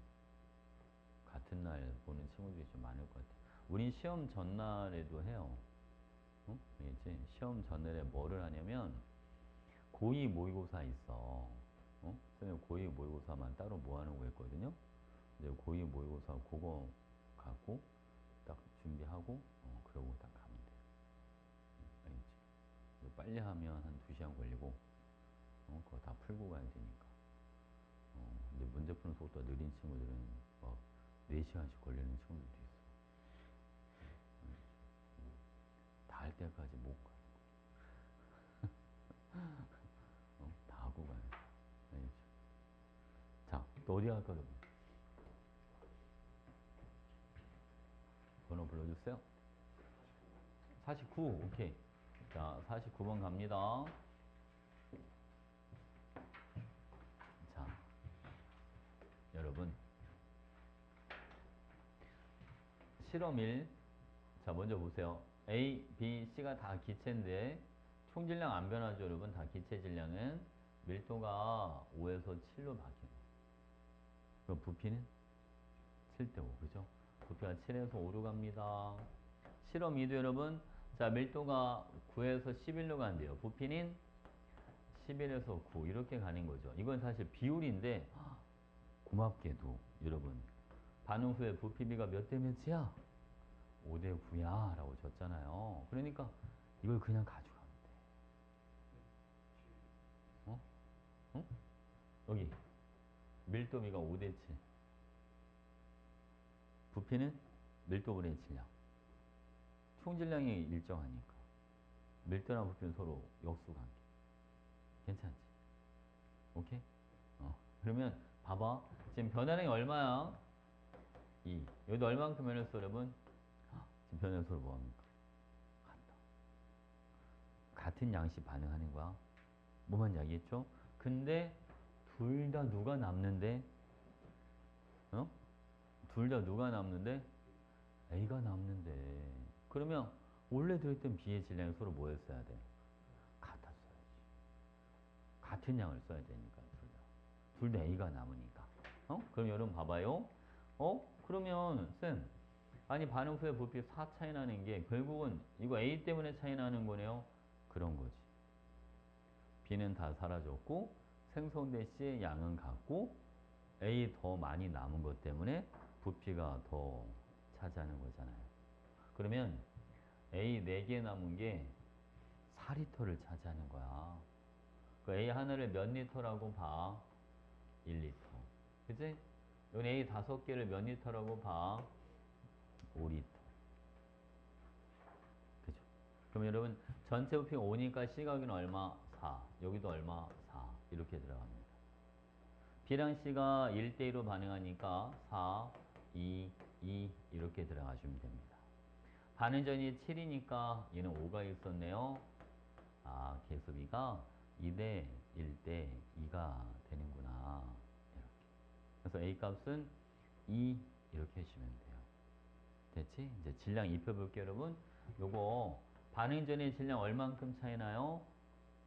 같은 날 보는 친구들이 좀 많을 것 같아. 우린 시험 전날에도 해요. 알겠지? 시험 전날에 뭐를 하냐면 고2 모의고사 있어. 선생님 고2 모의고사만 따로 모아놓은 거 있거든요. 근데 고2 모의고사 그거 갖고 딱 준비하고 그러고 딱 가면 돼요. 알겠지? 빨리 하면 한 2시간 걸리고 그거 다 풀고 가야 되니까. 근데 문제 푸는 속도가 느린 친구들은 막 4시간씩 걸리는 친구들도 있어. 다 할 때까지 못 가. 다 하고 가야 돼. 알겠지? 자, 또 어디 갈까, 그럼? 번호 불러주세요. 49, 오케이. 자, 49번 갑니다. 자, 여러분. 실험 1. 자, 먼저 보세요. A, B, C가 다 기체인데, 총 질량 안 변하죠, 여러분? 다 기체 질량은 밀도가 5에서 7로 바뀌어요. 그럼 부피는 7대 5, 그죠? 부피가 7에서 5로 갑니다. 실험 2도 여러분, 자, 밀도가 9에서 11로 간대요. 부피는 11에서 9 이렇게 가는 거죠. 이건 사실 비율인데 고맙게도 여러분 반응 후에 부피비가 몇 대 몇이야? 5대 9야 라고 줬잖아요. 그러니까 이걸 그냥 가져가면 돼. 응? 여기 밀도비가 5대 7 부피는 밀도분의 질량 총질량이 일정하니까 밀도랑 부피는 서로 역수관계. 괜찮지? 오케이? 그러면 봐봐. 지금 변화량이 얼마야? 2. 여기도 얼만큼 변했어, 여러분? 지금 변화소를 뭐합니까? 같다. 같은 양식 반응하는 거야. 뭐만 이야기했죠? 근데 둘 다 누가 남는데? 어? 둘 다 누가 남는데? A가 남는데. 그러면 원래 들어있던 B의 질량이 서로 뭐였어야 돼? 같았어야지. 같은 양을 써야 되니까 둘 다. 둘 다 A가 남으니까. 그럼 여러분 봐봐요. 그러면 쌤, 아니 반응 후에 부피 4 차이 나는 게 결국은 이거 A 때문에 차이 나는 거네요. 그런 거지. B는 다 사라졌고 생성된 C의 양은 같고 A 더 많이 남은 것 때문에 부피가 더 차지하는 거잖아요. 그러면 A 4개 남은 게 4리터를 차지하는 거야. 그 A 하나를 몇 리터라고 봐? 1리터. 그치? 여기 A 5개를 몇 리터라고 봐? 5리터. 그죠? 그럼 여러분 전체 부피가 5니까 C가격은 얼마? 4. 여기도 얼마? 4. 이렇게 들어갑니다. B랑 C가 1대1로 반응하니까 4, 2, 2 이렇게 들어가시면 됩니다. 반응전이 7이니까 얘는 5가 있었네요. 아, 계수비가 2대 1대 2가 되는구나. 이렇게. 그래서 A 값은 2 이렇게 해주시면 돼요. 됐지? 이제 질량 입혀볼게요, 여러분. 요거 반응 전의 질량 얼만큼 차이 나요?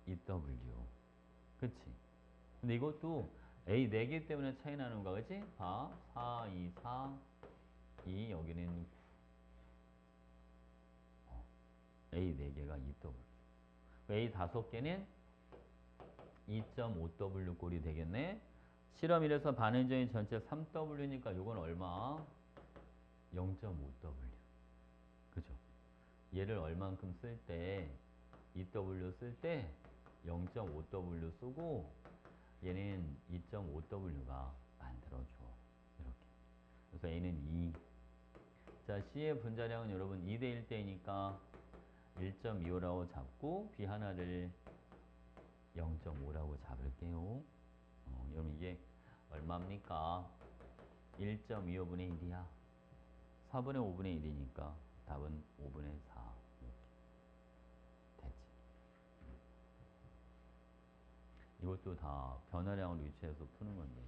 EW. 그치? 근데 이것도 A 4개 때문에 차이 나는 거, 그치? 봐. 4, 2, 4, 2, 여기는 A 4개가 EW. A 5개는 2.5W 꼴이 되겠네. 실험 1에서 반응 전의 전체 3W니까 요건 얼마? 0.5W. 그죠? 얘를 얼만큼 쓸 때 2W 쓸 때 0.5W 쓰고 얘는 2.5W가 만들어줘. 이렇게. 그래서 A는 2. 자, C의 분자량은 여러분 2대 1대니까 1.25라고 잡고 B 하나를 0.5라고 잡을게요. 여러분 이게 얼마입니까? 1.25분의 1이야. 4분의 5분의 1이니까 답은 5분의 4. 이렇게 됐지. 이것도 다 변화량을 유추해서 푸는 건데.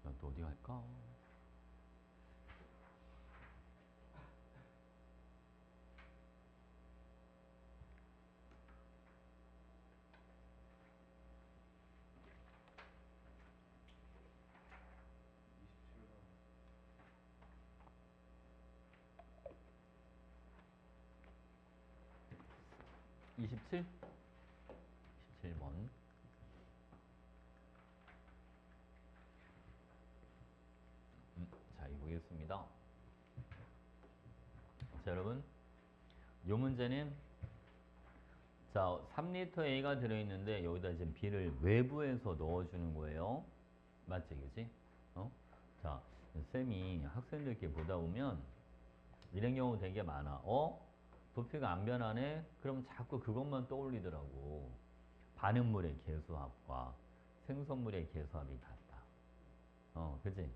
나 또 어디 갈까? 칠 27? 27번. 자, 이거 보겠습니다. 자, 여러분. 요 문제는 자, 3리터 A가 들어있는데 여기다 지금 B를 외부에서 넣어주는 거예요. 맞지, 그지? 자, 쌤이 학생들께 보다 보면 이런 경우 되게 많아. 부피가 안 변하네? 그럼 자꾸 그것만 떠올리더라고. 반응물의 계수합과 생성물의 계수합이 같다. 그지?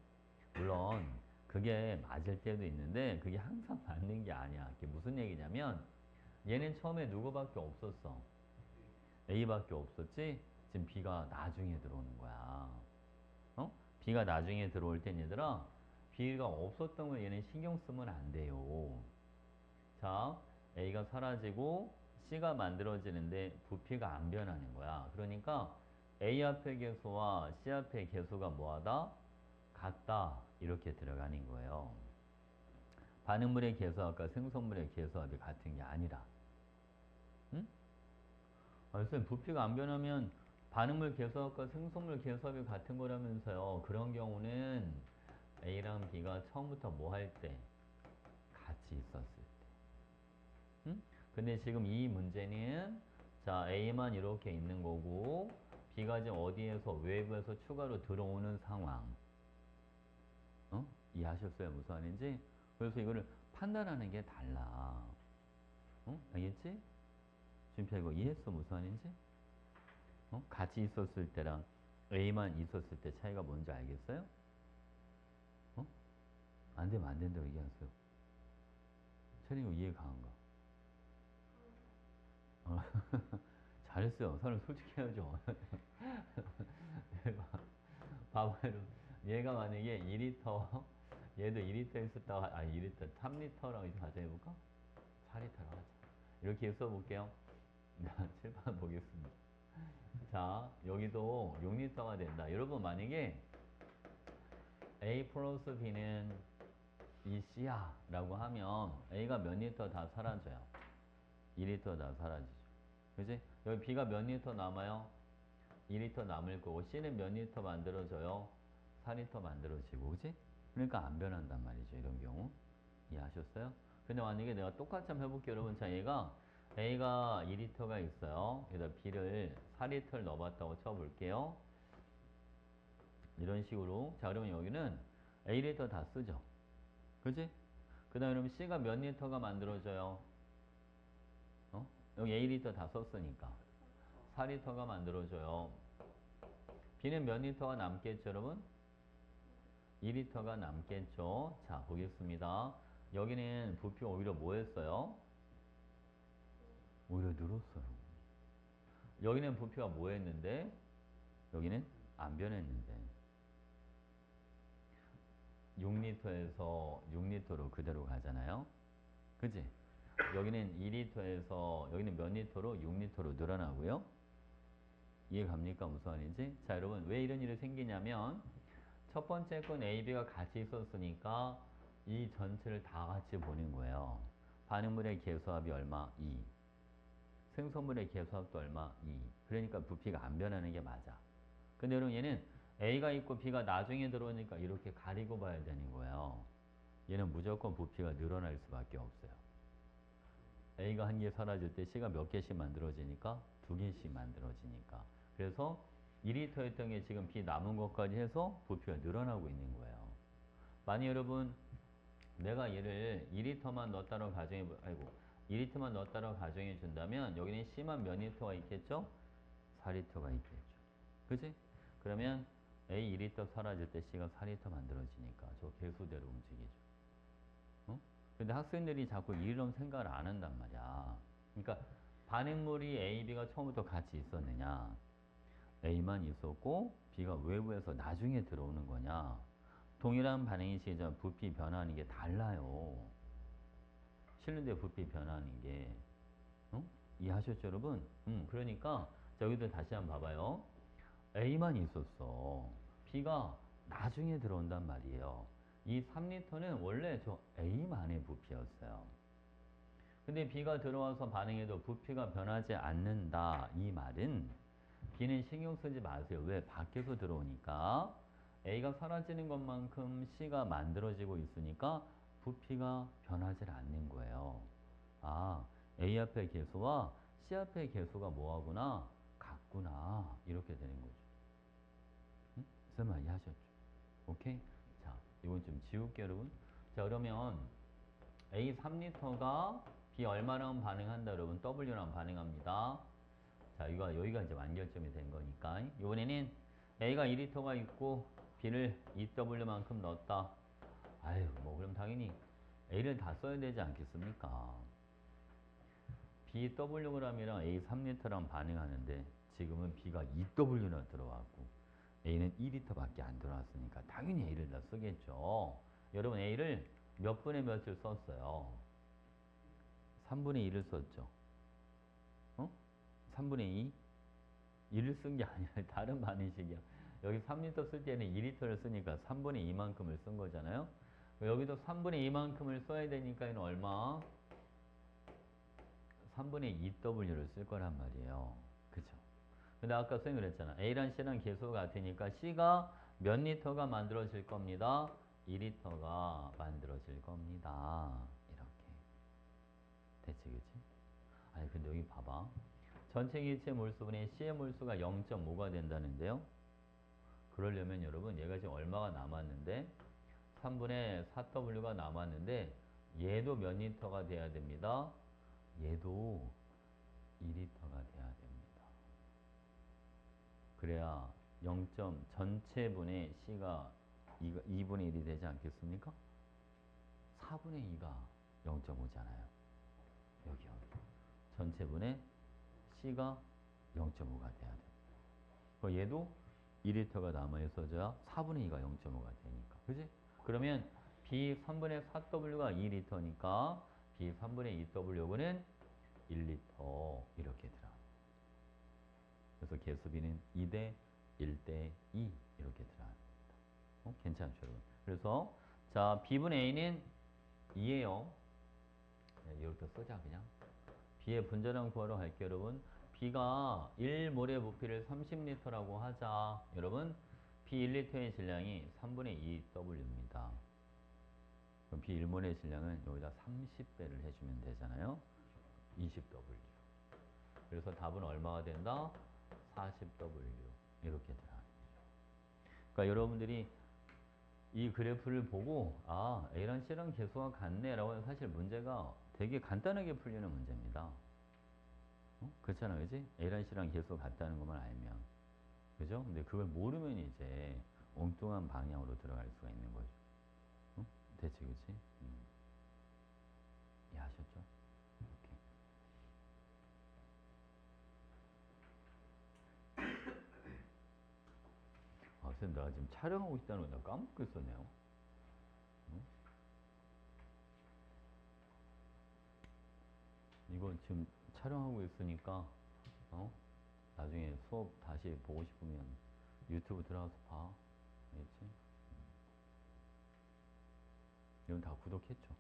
물론 그게 맞을 때도 있는데 그게 항상 맞는 게 아니야. 그게 무슨 얘기냐면 얘는 처음에 누구밖에 없었어? A밖에 없었지? 지금 B가 나중에 들어오는 거야. B가 나중에 들어올 땐 얘들아 B가 없었던 걸 얘는 신경 쓰면 안 돼요. 자, A가 사라지고 C가 만들어지는데 부피가 안 변하는 거야. 그러니까 A 앞의 계수와 C 앞의 계수가 뭐하다? 같다. 이렇게 들어가는 거예요. 반응물의 계수합과 생성물의 계수합이 같은 게 아니라. 응? 선생님, 부피가 안 변하면 반응물 계수합과 생성물 계수합이 같은 거라면서요. 그런 경우는 A랑 B가 처음부터 뭐 할 때? 같이 있었을 때. 응? 근데 지금 이 문제는 자, A만 이렇게 있는 거고 B가 지금 어디에서 외부에서 추가로 들어오는 상황. 이해하셨어요? 무슨 말인지? 그래서 이거를 판단하는 게 달라. 알겠지? 준표야 이거 이해했어? 무슨 말인지? 같이 있었을 때랑 A만 있었을 때 차이가 뭔지 알겠어요? 안 되면 안 된다고 얘기하세요. 체리 이거 이해 강한가? 잘했어요. 사람 솔직히 해야죠. 봐봐요. 얘가 만약에 2리터, 얘도 2리터 있었다가, 2리터, 3리터라고 이제 가정해볼까? 4리터라고 하자. 이렇게 써볼게요. 자, 칠판 보겠습니다. 자, 여기도 6리터가 된다. 여러분, 만약에 A 플러스 B는 이 C야 라고 하면 A가 몇 리터 다 사라져요? 2리터 다 사라지죠. 그지? 여기 B가 몇 리터 남아요? 2리터 남을 거고 C는 몇 리터 만들어져요? 4리터 만들어지고 그지? 그러니까 안 변한단 말이죠. 이런 경우 이해하셨어요? 근데 만약에 내가 똑같이 한번 해볼게요. 여러분 자 얘가 A가 2리터가 있어요. 여기다 B를 4리터를 넣어봤다고 쳐볼게요. 이런 식으로 자 그러면 여기는 A리터 다 쓰죠. 그지? 그 다음에 그러면 C가 몇 리터가 만들어져요? 여기 A리터 다 썼으니까 4리터가 만들어져요. B는 몇 리터가 남겠죠, 여러분? 2리터가 남겠죠. 자, 보겠습니다. 여기는 부피가 오히려 뭐 했어요? 오히려 늘었어요. 여기는 부피가 뭐 했는데? 여기는 안 변했는데. 6리터에서 6리터로 그대로 가잖아요. 그지? 여기는 2리터에서 여기는 몇 리터로? 6리터로 늘어나고요. 이해 갑니까? 무슨 말인지? 자, 여러분 왜 이런 일이 생기냐면 첫 번째 건 A, B가 같이 있었으니까 이 전체를 다 같이 보는 거예요. 반응물의 개수합이 얼마? 2. 생성물의 개수합도 얼마? 2. 그러니까 부피가 안 변하는 게 맞아. 근데 여러분 얘는 A가 있고 B가 나중에 들어오니까 이렇게 가리고 봐야 되는 거예요. 얘는 무조건 부피가 늘어날 수밖에 없어요. A가 한 개 사라질 때 C가 몇 개씩 만들어지니까? 2개씩 만들어지니까. 그래서 2리터였던 게 지금 B 남은 것까지 해서 부피가 늘어나고 있는 거예요. 만약 여러분 내가 얘를 2리터만 넣었다고 가정해, 2리터만 넣었다고 가정해 준다면 여기는 C만 몇 리터가 있겠죠? 4리터가 있겠죠. 그지? 그러면 A 2리터 사라질 때 C가 4리터 만들어지니까 저 개수대로 움직이죠. 근데 학생들이 자꾸 이런 생각을 안 한단 말이야. 그러니까 반응물이 A, B가 처음부터 같이 있었느냐? A만 있었고 B가 외부에서 나중에 들어오는 거냐? 동일한 반응이 시작 부피 변화하는 게 달라요. 실린더의 부피 변화하는 게. 이해하셨죠, 여러분? 그러니까 자, 여기도 다시 한번 봐봐요. A만 있었어. B가 나중에 들어온단 말이에요. 이 3리터는 원래 저 A만의 부피였어요. 근데 B가 들어와서 반응해도 부피가 변하지 않는다. 이 말은 B는 신경 쓰지 마세요. 왜? 밖에서 들어오니까 A가 사라지는 것만큼 C가 만들어지고 있으니까 부피가 변하지 않는 거예요. 아, A 앞의 개수와 C 앞의 개수가 뭐하구나? 같구나. 이렇게 되는 거죠. 무슨 말 이해하셨죠? 오케이? 자, 이건 좀 지울게요, 여러분. 자, 그러면 A 3리터가 B 얼마랑 반응한다, 여러분? W랑 반응합니다. 자, 여기가 이제 완결점이 된 거니까. 이번에는 A가 2리터가 있고 B를 2W만큼 넣었다. 아유, 뭐, 그럼 당연히 A를 다 써야 되지 않겠습니까? BWg이랑 A 3리터랑 반응하는데 지금은 B가 2W나 들어왔고 A는 2리터밖에 안 들어왔으니까 당연히 A를 다 쓰겠죠. 여러분 A를 몇 분의 몇을 썼어요? 3분의 1을 썼죠. 3분의 2? 1을 쓴 게 아니라 다른 반응식이야. 여기 3리터 쓸 때는 2리터를 쓰니까 3분의 2만큼을 쓴 거잖아요. 여기도 3분의 2만큼을 써야 되니까 이는 얼마? 3분의 2W를 쓸 거란 말이에요. 그죠? 근데 아까 선생님이 그랬잖아. A랑 C랑 개수가 같으니까 C가 몇 리터가 만들어질 겁니다. 2리터가 만들어질 겁니다. 이렇게. 됐지, 그치? 아니, 근데 여기 봐봐. 전체 기체의 몰수분의 C의 몰수가 0.5가 된다는데요. 그러려면 여러분, 얘가 지금 얼마가 남았는데? 3분의 4W가 남았는데, 얘도 몇 리터가 돼야 됩니다. 얘도 2리터가 돼야 됩니다. 그래야 0. 전체분의 C가 2분의 1이 되지 않겠습니까? 4분의 2가 0.5잖아요. 여기. 전체분의 C가 0.5가 돼야 됩니다. 그럼 얘도 2리터가 남아있어져야 4분의 2가 0.5가 되니까. 그지? 그러면 B 3분의 4W가 2리터니까 B 3분의 2W는 1리터 이렇게 들어. 그래서 개수비는 2대 1대 2 이렇게 들어갑니다. 괜찮죠, 여러분? 그래서 자 B분의 A는 2예요. 네, 이렇게 쓰자 그냥. B의 분자량 구하러 갈게요, 여러분. B가 1몰의 부피를 30리터라고 하자. 여러분, B 1리터의 질량이 3분의 2W입니다. 그럼 B 1몰의 질량은 여기다 30배를 해주면 되잖아요. 20W. 그래서 답은 얼마가 된다? 40W. 이렇게 들어갑니다. 그러니까 여러분들이 이 그래프를 보고 아, A랑 C랑 개수가 같네 라고 하면 사실 문제가 되게 간단하게 풀리는 문제입니다. 그렇잖아, 그지? A랑 C랑 개수가 같다는 것만 알면. 그죠? 근데 그걸 모르면 이제 엉뚱한 방향으로 들어갈 수가 있는 거죠. 대체, 그지? 이해하셨죠? 이렇게. 아, 선생님, 내가 지금 촬영하고 있다는 걸 내가 까먹고 있었네요. 이거 지금 촬영하고 있으니까, 나중에 수업 다시 보고 싶으면 유튜브 들어가서 봐. 알겠지? 이건 다 구독했죠?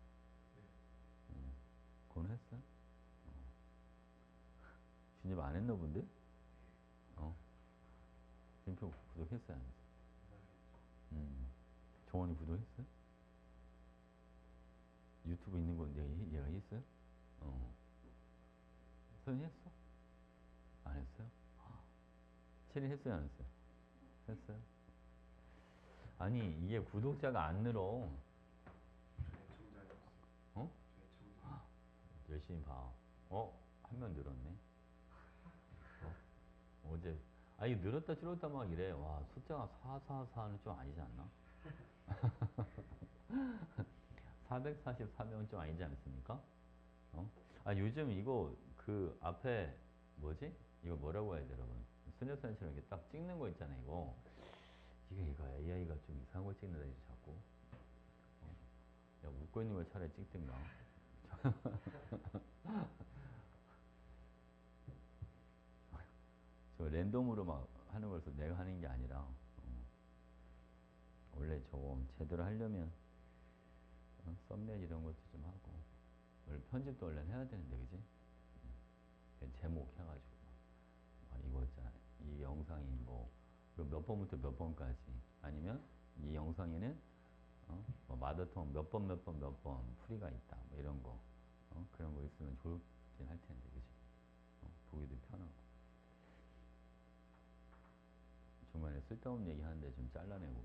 그건 했어? 진입 안 했나 본데? 진표 구독했어요? 안 했어? 정원이 구독했어요? 유튜브 있는 건 얘가 했어요? 선생님 했어? 안 했어요? 체리 했어요? 안 했어요? 했어요? 아니, 이게 구독자가 안 늘어. 어? 열심히 봐. 한 명 늘었네. 어제, 아니, 늘었다 줄었다 막 이래. 와, 숫자가 444는 좀 아니지 않나? 444명 좀 아니지 않습니까? 아, 요즘 이거 그 앞에 뭐지? 이거 뭐라고 해야 돼, 여러분? 소녀선처럼 이렇게 딱 찍는 거 있잖아요, 이거. 이거 AI가 좀 이상한 거 찍는다, 이제 자꾸. 야, 웃고 있는 걸 차라리 찍든가. 저 랜덤으로 막 하는 거라서 내가 하는 게 아니라, 원래 저거 제대로 하려면, 썸네일 이런 것도 좀 하고, 원래 편집도 원래 해야 되는데, 그지? 제목 해가지고. 이거 있잖아. 이 영상이 뭐, 몇 번부터 몇 번까지. 아니면 이 영상에는, 뭐 마더톤 몇 번, 몇 번, 몇 번 풀이가 있다. 뭐 이런 거. 그런 거 있으면 좋긴 할 텐데, 그지? 보기도 편하고. 중간에 쓸데없는 얘기 하는데 좀 잘라내고.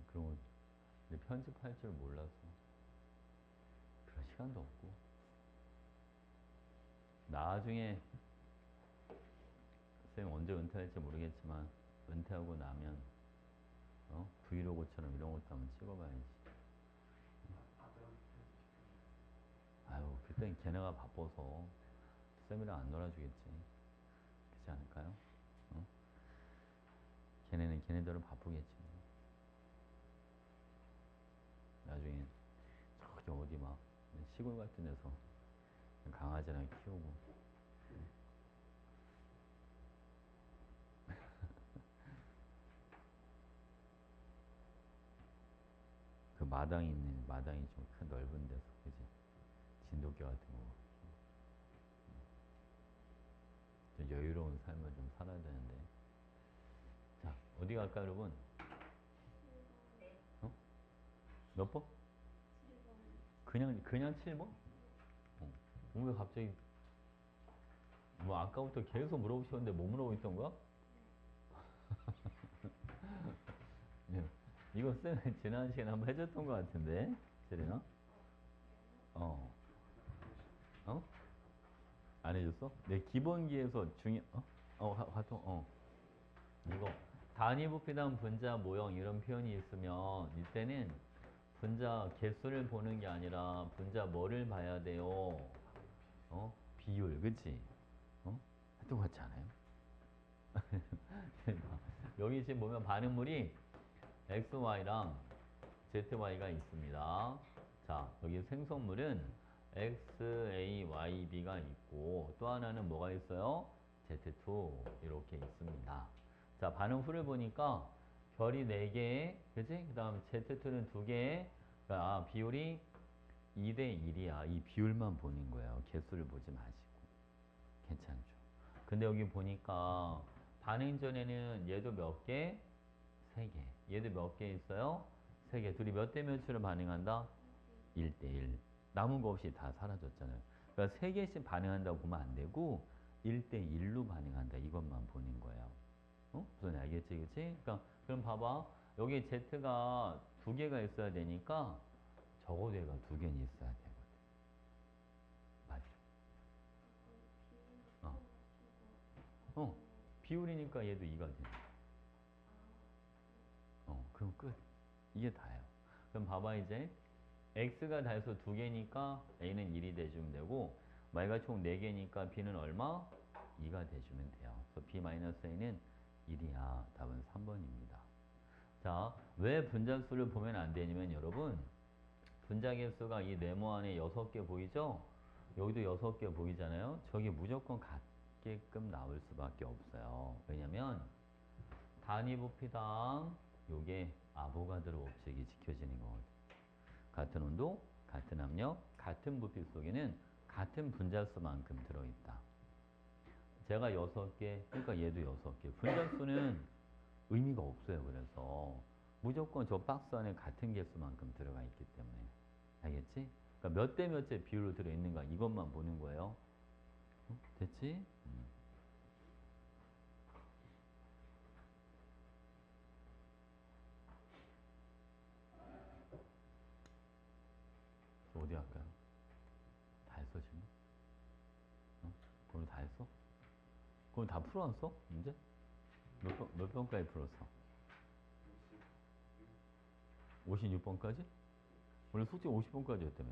그런 거. 근데 편집할 줄 몰라서. 그럴 시간도 없고. 나중에, 쌤 언제 은퇴할지 모르겠지만, 은퇴하고 나면, 브이로그처럼 이런 것도 한번 찍어봐야지. 아유, 그땐 걔네가 바빠서 쌤이랑 안 놀아주겠지. 그렇지 않을까요? 걔네는 걔네들은 바쁘겠지. 나중에 저기 어디 막 시골 같은 데서 강아지랑 키우고. 그 마당이 좀 큰 넓은 데서, 그지? 진돗개 같은 거. 좀 여유로운 삶을 좀 살아야 되는데. 자, 어디 갈까, 여러분? 몇 번? 그냥 7번? 왜 갑자기, 뭐, 아까부터 계속 물어보셨는데 뭐 물어보고 있던 거야? 예. 이거 쌤 지난 시간에 한번 해줬던 것 같은데, 세리나? 어. 어? 안 해줬어? 내 기본기에서 화통, 이거 단위 부피당 분자 모형 이런 표현이 있으면 이때는 분자 개수를 보는 게 아니라 분자 뭐를 봐야 돼요? 비율, 그치? 하여튼 같지 않아요? 여기 지금 보면 반응물이 XY랑 ZY가 있습니다. 자, 여기 생성물은 XAYB가 있고 또 하나는 뭐가 있어요? Z2 이렇게 있습니다. 자, 반응 후를 보니까 별이 4개, 그치? 그 다음 Z2는 2개, 비율이 2대 1이야. 이 비율만 보는 거예요. 개수를 보지 마시고. 괜찮죠? 근데 여기 보니까 반응 전에는 얘도 몇 개? 3개. 얘도 몇 개 있어요? 3개. 둘이 몇 대 몇으로 반응한다? 1대 1. 남은 거 없이 다 사라졌잖아요. 그러니까 3개씩 반응한다고 보면 안 되고 1대 1로 반응한다. 이것만 보는 거예요. 무슨 알겠지? 그치? 그러니까 그럼 봐봐. 여기 Z가 2개가 있어야 되니까 적어도 얘가 2개는 있어야 되거든. 맞죠? 비율이니까 얘도 2가 돼. 그럼 끝. 이게 다예요. 그럼 봐봐 이제 x가 다해서 2개니까 a는 1이 돼주면 되고 y가 총 4개니까 b는 얼마? 2가 돼주면 돼요. 그래서 b-a는 1이야. 답은 3번입니다. 자, 왜 분자수를 보면 안 되냐면 여러분 분자 개수가 이 네모 안에 6개 보이죠? 여기도 6개 보이잖아요. 저게 무조건 같게끔 나올 수밖에 없어요. 왜냐면 단위 부피당 요게 아보가드로 법칙이 지켜지는 거거든요. 같은 온도, 같은 압력, 같은 부피 속에는 같은 분자수만큼 들어있다. 제가 6개, 그러니까 얘도 6개. 분자수는 의미가 없어요. 그래서 무조건 저 박스 안에 같은 개수만큼 들어가 있기 때문에. 알겠지? 그러니까 몇 대 몇의 비율로 들어있는가 이것만 보는 거예요. 됐지? 어디 할까요? 다 했어 지금? 그럼 다 했어? 그럼 다 풀어놨어? 문제? 몇 번까지 풀었어? 56번까지? 원래 숙제 50번까지 였다며.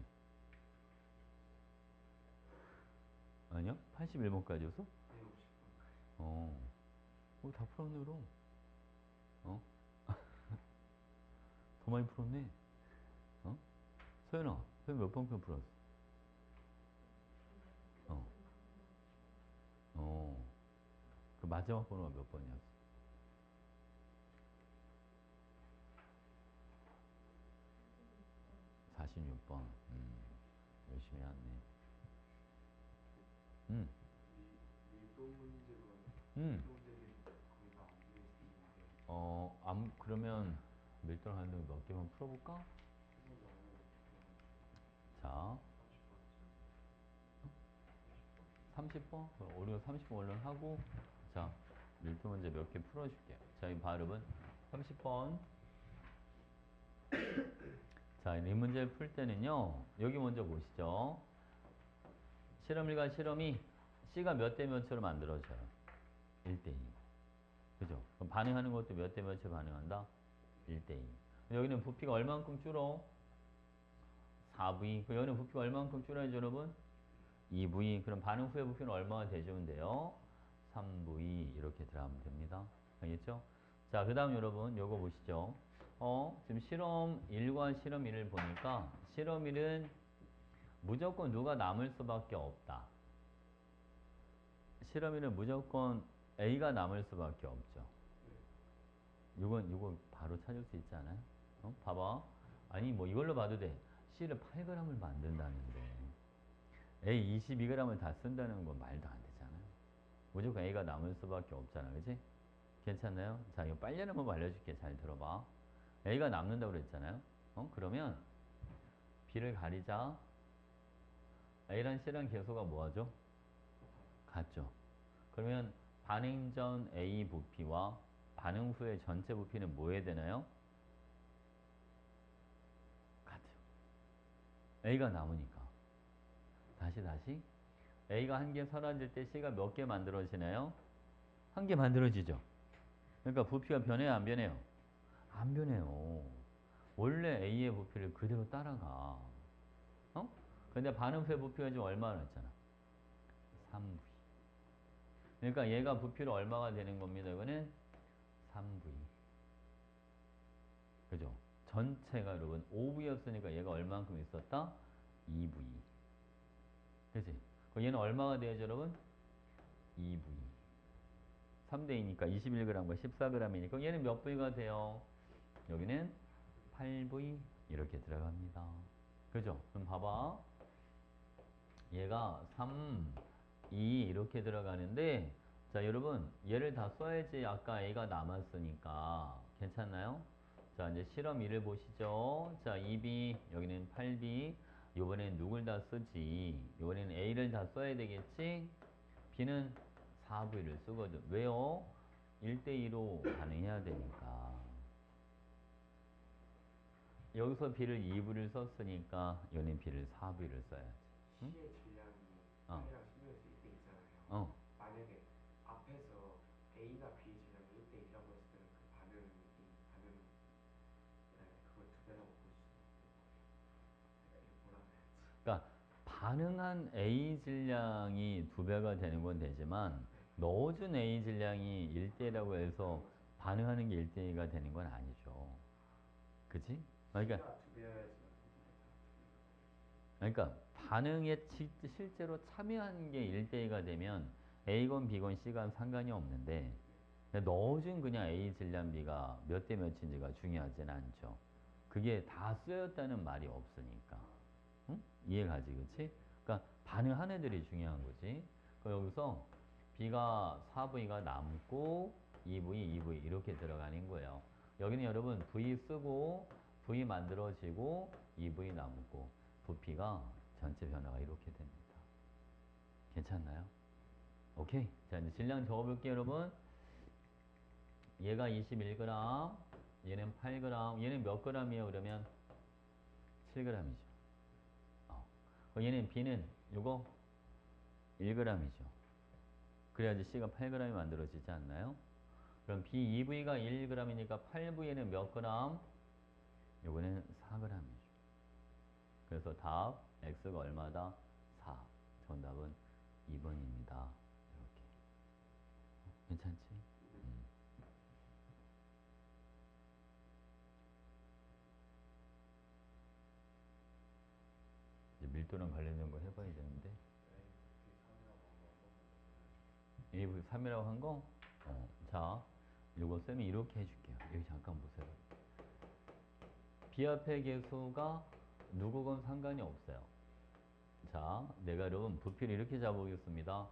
아니야? 81번까지였어? 다 풀었네 그럼. 더 많이 풀었네. 서연아, 서연 몇 번까지 풀었어? 그 마지막 번호가 몇 번이었어? 46번. 열심히 했네. 밀도 문제로 음. 밀도들이 거의 다 안 되어 있는데 그러면 밀도를 하는 몇 개만 풀어볼까? 자, 30번? 우리가 30번 얼른 하고, 자, 밀도 문제 몇 개 풀어줄게요. 자, 이 발음은 30번. 자, 이 문제를 풀 때는요, 여기 먼저 보시죠. 실험 1과 실험 2, C가 몇 대 몇으로 만들어져요? 1대 2. 그죠? 그럼 반응하는 것도 몇 대 몇으로 반응한다? 1대 2. 여기는 부피가 얼만큼 줄어? 4V. 그럼 여기는 부피가 얼만큼 줄어야죠, 여러분? 2V. 그럼 반응 후에 부피는 얼마가 돼주면 돼요? 3V. 이렇게 들어가면 됩니다. 알겠죠? 자, 그 다음 여러분, 요거 보시죠. 지금 실험 1과 실험 2를 보니까 실험 1은 무조건 누가 남을 수밖에 없다. 실험 1은 무조건 A가 남을 수밖에 없죠. 이거 바로 찾을 수 있지 않아요? 봐봐. 아니, 뭐 이걸로 봐도 돼. C를 8g을 만든다는데 A 22g을 다 쓴다는 건 말도 안 되잖아요. 무조건 A가 남을 수밖에 없잖아. 그치? 괜찮나요? 자, 이거 빨리 한번 알려줄게. 잘 들어봐. A가 남는다고 그랬잖아요. 그러면 B를 가리자. A랑 C랑 개수가 뭐하죠? 같죠? 그러면 반응 전 A 부피와 반응 후의 전체 부피는 뭐 해야 되나요? 같아요. A가 남으니까. 다시. A가 한 개 사라질 때 C가 몇 개 만들어지나요? 한 개 만들어지죠. 그러니까 부피가 변해요, 안 변해요? 안 변해요. 원래 A의 부피를 그대로 따라가. 어? 근데 반응부의 부피가 지금 얼마 났잖아. 3V. 그러니까 얘가 부피로 얼마가 되는 겁니다. 이거는 3V. 그죠? 전체가 여러분 5V였으니까 얘가 얼마만큼 있었다? 2V. 그치? 그럼 얘는 얼마가 돼야죠, 여러분? 2V. 3대 2니까 21g과 14g이니까 얘는 몇 V가 돼요? 여기는 8V 이렇게 들어갑니다. 그죠? 그럼 봐봐. 얘가 3, 2 이렇게 들어가는데 자 여러분 얘를 다 써야지 아까 A가 남았으니까 괜찮나요? 자 이제 실험 1을 보시죠. 자 2B 여기는 8B 요번엔 누굴 다 쓰지? 요번에는 A를 다 써야 되겠지? B는 4V를 쓰거든. 왜요? 1대2로 반응해야 되니까. 여기서 B를 2V를 썼으니까 여기는 B를 4V를 써야지. 응? C의 질량이 어. 8이랑 11에서 1대 있잖아요. 어. 만약에 앞에서 A가 B 질량이 1대 1이라고 했을 때는 그 반응 그걸 두 배라고 볼 수 있는 거예요. 뭐라 그래야지? 그러니까 반응한 A 질량이 2배가 되는 건 되지만 넣어준 A 질량이 1대1라고 해서 반응하는 게 1대2가 되는 건 아니죠. 그치? 그러니까, C가 두 배여야지만 그러니까 반응에 실제로 참여한 게 1대2가 되면 A건 B건 C건 상관이 없는데 그냥 넣어준 그냥 A 질량 B가 몇 대 몇인지가 중요하진 않죠. 그게 다 쓰였다는 말이 없으니까. 응? 이해가지, 그치? 그러니까 반응한 애들이 중요한 거지. 그러니까 여기서 B가 4V가 남고 2V, 2V 이렇게 들어가는 거예요. 여기는 여러분 V 쓰고 V 만들어지고 2V 남고 부피가 전체 변화가 이렇게 됩니다. 괜찮나요? 오케이. 자, 이제 질량 적어볼게요, 여러분. 얘가 21g, 얘는 8g, 얘는 몇 g이에요, 그러면? 7g이죠. 얘는 B는 요거 1g이죠. 그래야지 C가 8g이 만들어지지 않나요? 그럼 B 2V가 1g이니까 8V에는 몇 g? 요거는 4g이죠. 그래서 답 X가 얼마다? 4. 정답은 2번입니다. 이렇게. 괜찮지? 이제 밀도랑 관련된 거 해봐야 되는데. A 3이라고 한 거? 자, 요거 쌤이 이렇게 해줄게요. 여기 잠깐 보세요. 비합의 개수가 누구건 상관이 없어요. 자, 내가 여러분 부피를 이렇게 잡아보겠습니다.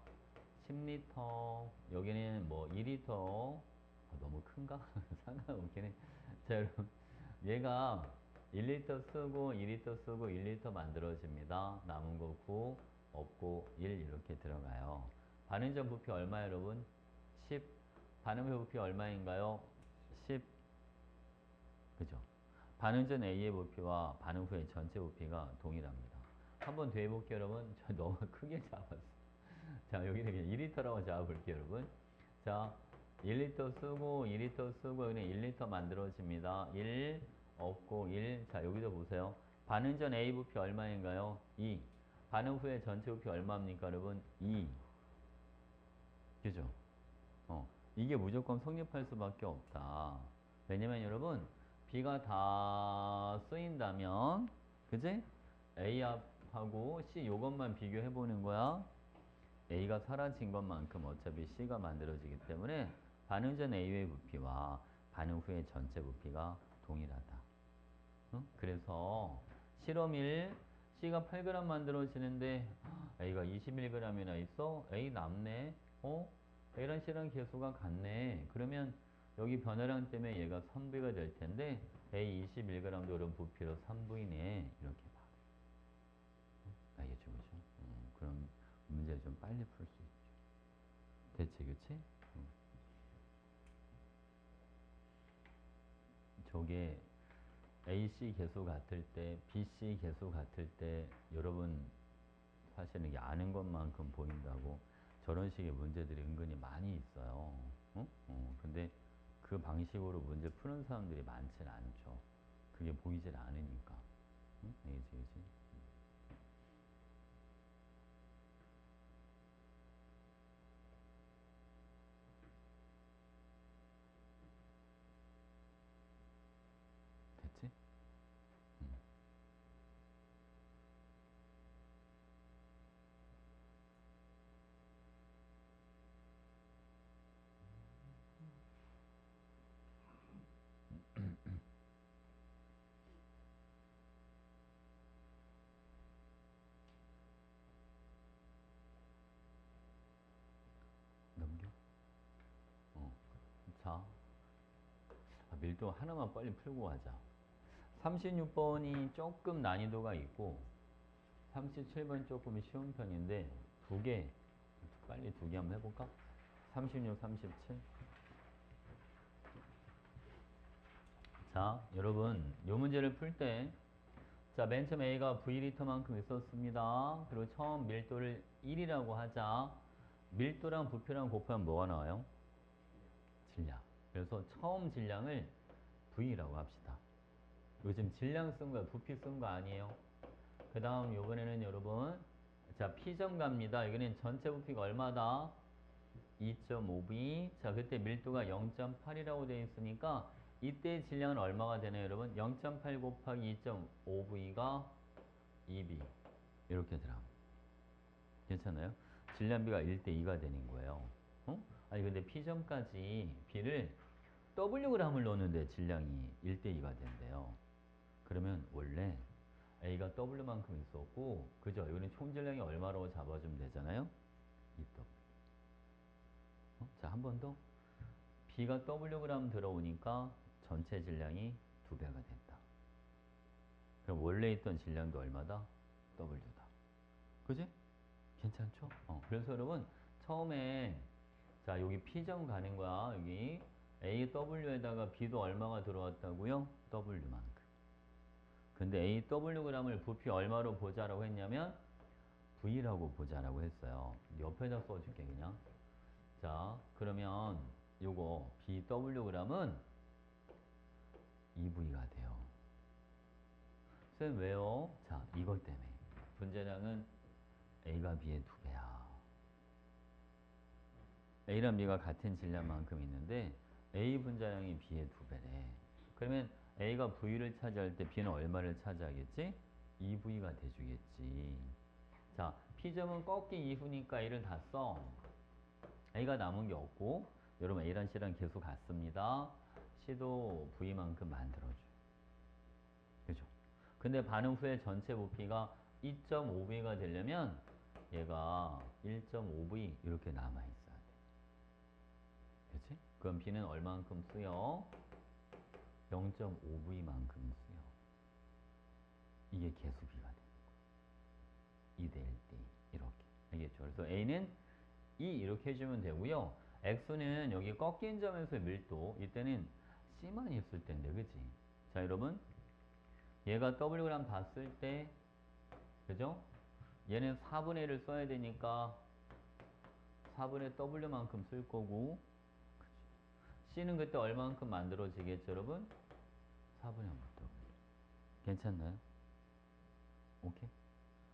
10리터, 여기는 뭐 2리터, 너무 큰가? 상관없긴 해. 자, 여러분, 얘가 1리터 쓰고 2리터 쓰고 1리터 만들어집니다. 남은 거 9, 없고 1 이렇게 들어가요. 반응전 부피 얼마예요, 여러분? 10. 반응후 부피 얼마인가요? 10. 그죠? 반응 전 A의 부피와 반응 후의 전체 부피가 동일합니다. 한 번 더 해볼게요, 여러분. 저 너무 크게 잡았어. 자, 여기는 그냥 2리터라고 잡아볼게요, 여러분. 자, 1리터 쓰고 2리터 쓰고 여기는 1리터 만들어집니다. 1, 없고 1. 자, 여기도 보세요. 반응 전 A 부피 얼마인가요? 2. 반응 후의 전체 부피 얼마입니까, 여러분? 2. 그죠? 이게 무조건 성립할 수밖에 없다. 왜냐면 여러분, B가 다 쓰인다면, 그지? A 합하고 C 요것만 비교해보는 거야. A가 사라진 것만큼 어차피 C가 만들어지기 때문에 반응 전 A의 부피와 반응 후의 전체 부피가 동일하다. 응? 그래서 실험 1, C가 8g 만들어지는데 A가 21g이나 있어? A 남네? A랑 C랑 개수가 같네. 그러면 여기 변화량 때문에 얘가 3V가 될 텐데 A 21g도 이런 부피로 3V네. 이렇게 봐. 알겠죠? 그죠? 그럼 문제를 좀 빨리 풀 수 있죠. 대체, 그치? 저게 AC 개수 같을 때, BC 개수 같을 때 여러분 사실은 이게 아는 것만큼 보인다고 저런 식의 문제들이 은근히 많이 있어요. 어? 근데 그 방식으로 문제 푸는 사람들이 많진 않죠. 그게 보이질 않으니까. 응? 알겠지, 그지? 됐지? 넘겨? 어. 자, 밀도 하나만 빨리 풀고 가자. 36번이 조금 난이도가 있고 37번 조금 쉬운 편인데 두 개, 빨리 두 개 한번 해볼까? 36, 37. 자, 여러분, 요 문제를 풀 때, 자, 맨 처음 A가 V리터만큼 있었습니다. 그리고 처음 밀도를 1이라고 하자. 밀도랑 부피랑 곱하면 뭐가 나와요? 질량. 그래서 처음 질량을 V라고 합시다. 요즘 질량 쓴 거야, 부피 쓴 거 아니에요? 그 다음 요번에는 여러분, 자, P점 갑니다. 이거는 전체 부피가 얼마다? 2.5V. 자, 그때 밀도가 0.8이라고 되어 있으니까 이때 질량은 얼마가 되나요, 여러분? 0.8 곱하기 2.5V가 2B. 이렇게 들어갑니다. 괜찮아요? 질량비가 1대2가 되는 거예요. 어? 아니, 근데 P점까지 B를 Wg을 넣었는데 질량이 1대2가 된대요. 그러면 원래 A가 W만큼 있었고, 그죠? 이거는 총 질량이 얼마라고 잡아주면 되잖아요? 2W. 자, 한 번 더. B가 Wg 들어오니까 전체 질량이 2배가 된다. 그럼 원래 있던 질량도 얼마다? W다. 그지? 괜찮죠? 그래서 여러분, 처음에, 자, 여기 P점 가는 거야. 여기 AW에다가 B도 얼마가 들어왔다고요? W만큼. 근데 AWg을 부피 얼마로 보자라고 했냐면, V라고 보자라고 했어요. 옆에다 써줄게, 그냥. 자, 그러면 요거 BWg은 2V가 돼요. 쌤 왜요? 자, 이것 때문에. 분자량은 A가 B의 2배야. A랑 B가 같은 질량만큼 있는데 A 분자량이 B의 2배래. 그러면 A가 V를 차지할 때 B는 얼마를 차지하겠지? 2V가 돼주겠지. 자, P점은 꺾기 이후니까 A를 다 써. A가 남은 게 없고 여러분 A랑 C랑 계수 같습니다. C도 V만큼 만들어줘. 그죠? 근데 반응 후에 전체 부피가 2.5V가 되려면 얘가 1.5V 이렇게 남아있어야 돼. 그치? 그럼 B는 얼만큼 쓰여? 0.5V만큼 쓰여. 이게 계수비가 돼. 2대 1대 2 이렇게. 알겠죠? 그래서 A는 2 이렇게 해주면 되고요. X는 여기 꺾인 점에서의 밀도 이때는 C만 있을 텐데 그치? 자 여러분 얘가 W랑 봤을 때 그죠? 얘는 4분의 1을 써야 되니까 4분의 W만큼 쓸 거고 C는 그때 얼만큼 만들어지겠죠 여러분? 4분의 1 W. 괜찮나요? 오케이?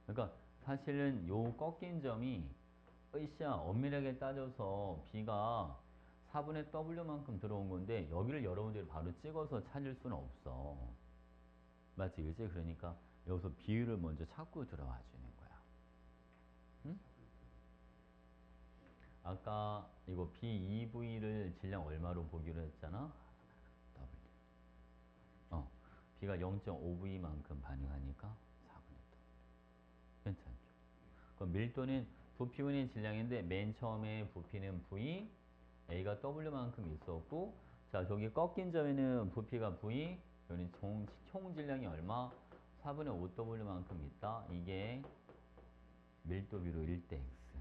그러니까 사실은 요 꺾인 점이 으쌰 엄밀하게 따져서 B가 4분의 W만큼 들어온 건데 여기를 여러분들이 바로 찍어서 찾을 수는 없어. 맞지? 그지? 그러니까 여기서 비율을 먼저 찾고 들어와 주는 거야. 응? 아까 이거 B2V를 질량 얼마로 보기로 했잖아? W. B가 0.5V만큼 반응하니까 4분의 W. 괜찮죠? 그럼 밀도는 부피분의 질량인데 맨 처음에 부피는 V, A가 W만큼 있었고 자 저기 꺾인 점에는 부피가 V, 여기는 총 질량이 얼마? 4분의 5W만큼 있다. 이게 밀도비로 1대 X.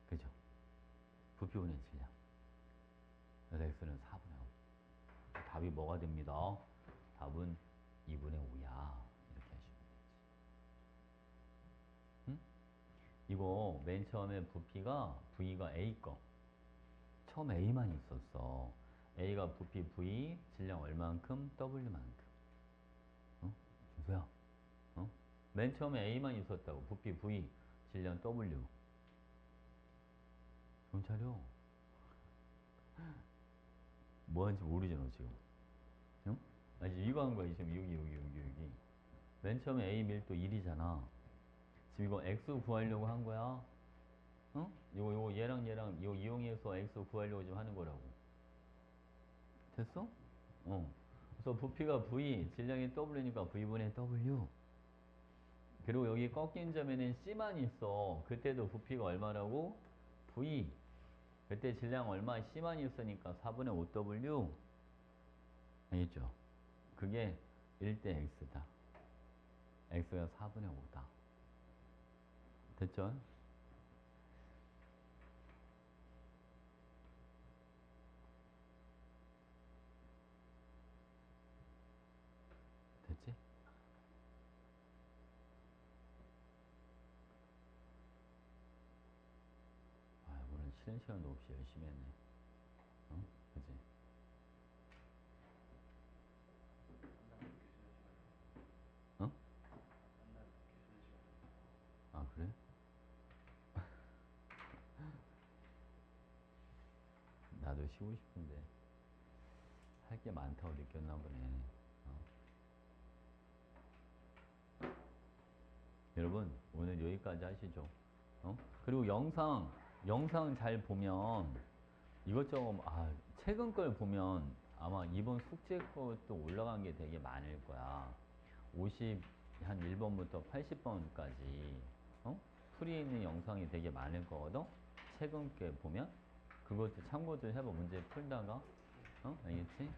그죠? 부피분의 질량. 그래서 X는 4분의 5. 답이 뭐가 됩니다? 답은 2분의 5야. 이렇게 하시면 되지. 이거 맨 처음에 부피가 V가 A 거. 처음 A만 있었어. A가 부피 V, 질량 얼만큼? W만큼. 어? 준수야. 어? 맨 처음에 A만 있었다고. 부피 V, 질량 W. 정신 차려. 뭐 하는지 모르지, 너 지금. 응? 아니, 이거 한 거야, 지금. 여기. 맨 처음에 A 밀도 1이잖아. 지금 이거 X 구하려고 한 거야. 어? 이거 얘랑 이거 이용해서 X 구하려고 지금 하는 거라고. 됐어? 어. 그래서 부피가 V, 질량이 W니까 V분의 W. 그리고 여기 꺾인 점에는 C만 있어. 그때도 부피가 얼마라고? V. 그때 질량 얼마? C만 있으니까 4분의 5W. 알겠죠? 그게 1대 X다. X가 4분의 5다. 됐죠? 됐지? 아, 오늘 쉬는 시간도 없이 열심히 했네. 어? 그지? 어? 아, 그래? 나도 쉬고 싶은데 할 게 많다고 느꼈나 보네. 어. 여러분 오늘 여기까지 하시죠. 어? 그리고 영상 잘 보면 이것저것 최근 걸 보면 아마 이번 숙제 것도 올라간 게 되게 많을 거야. 50 한 1번부터 80번까지 풀이 있는 영상이 되게 많을 거거든. 최근 게 보면 그것도 참고 좀 해봐. 문제 풀다가 알겠지?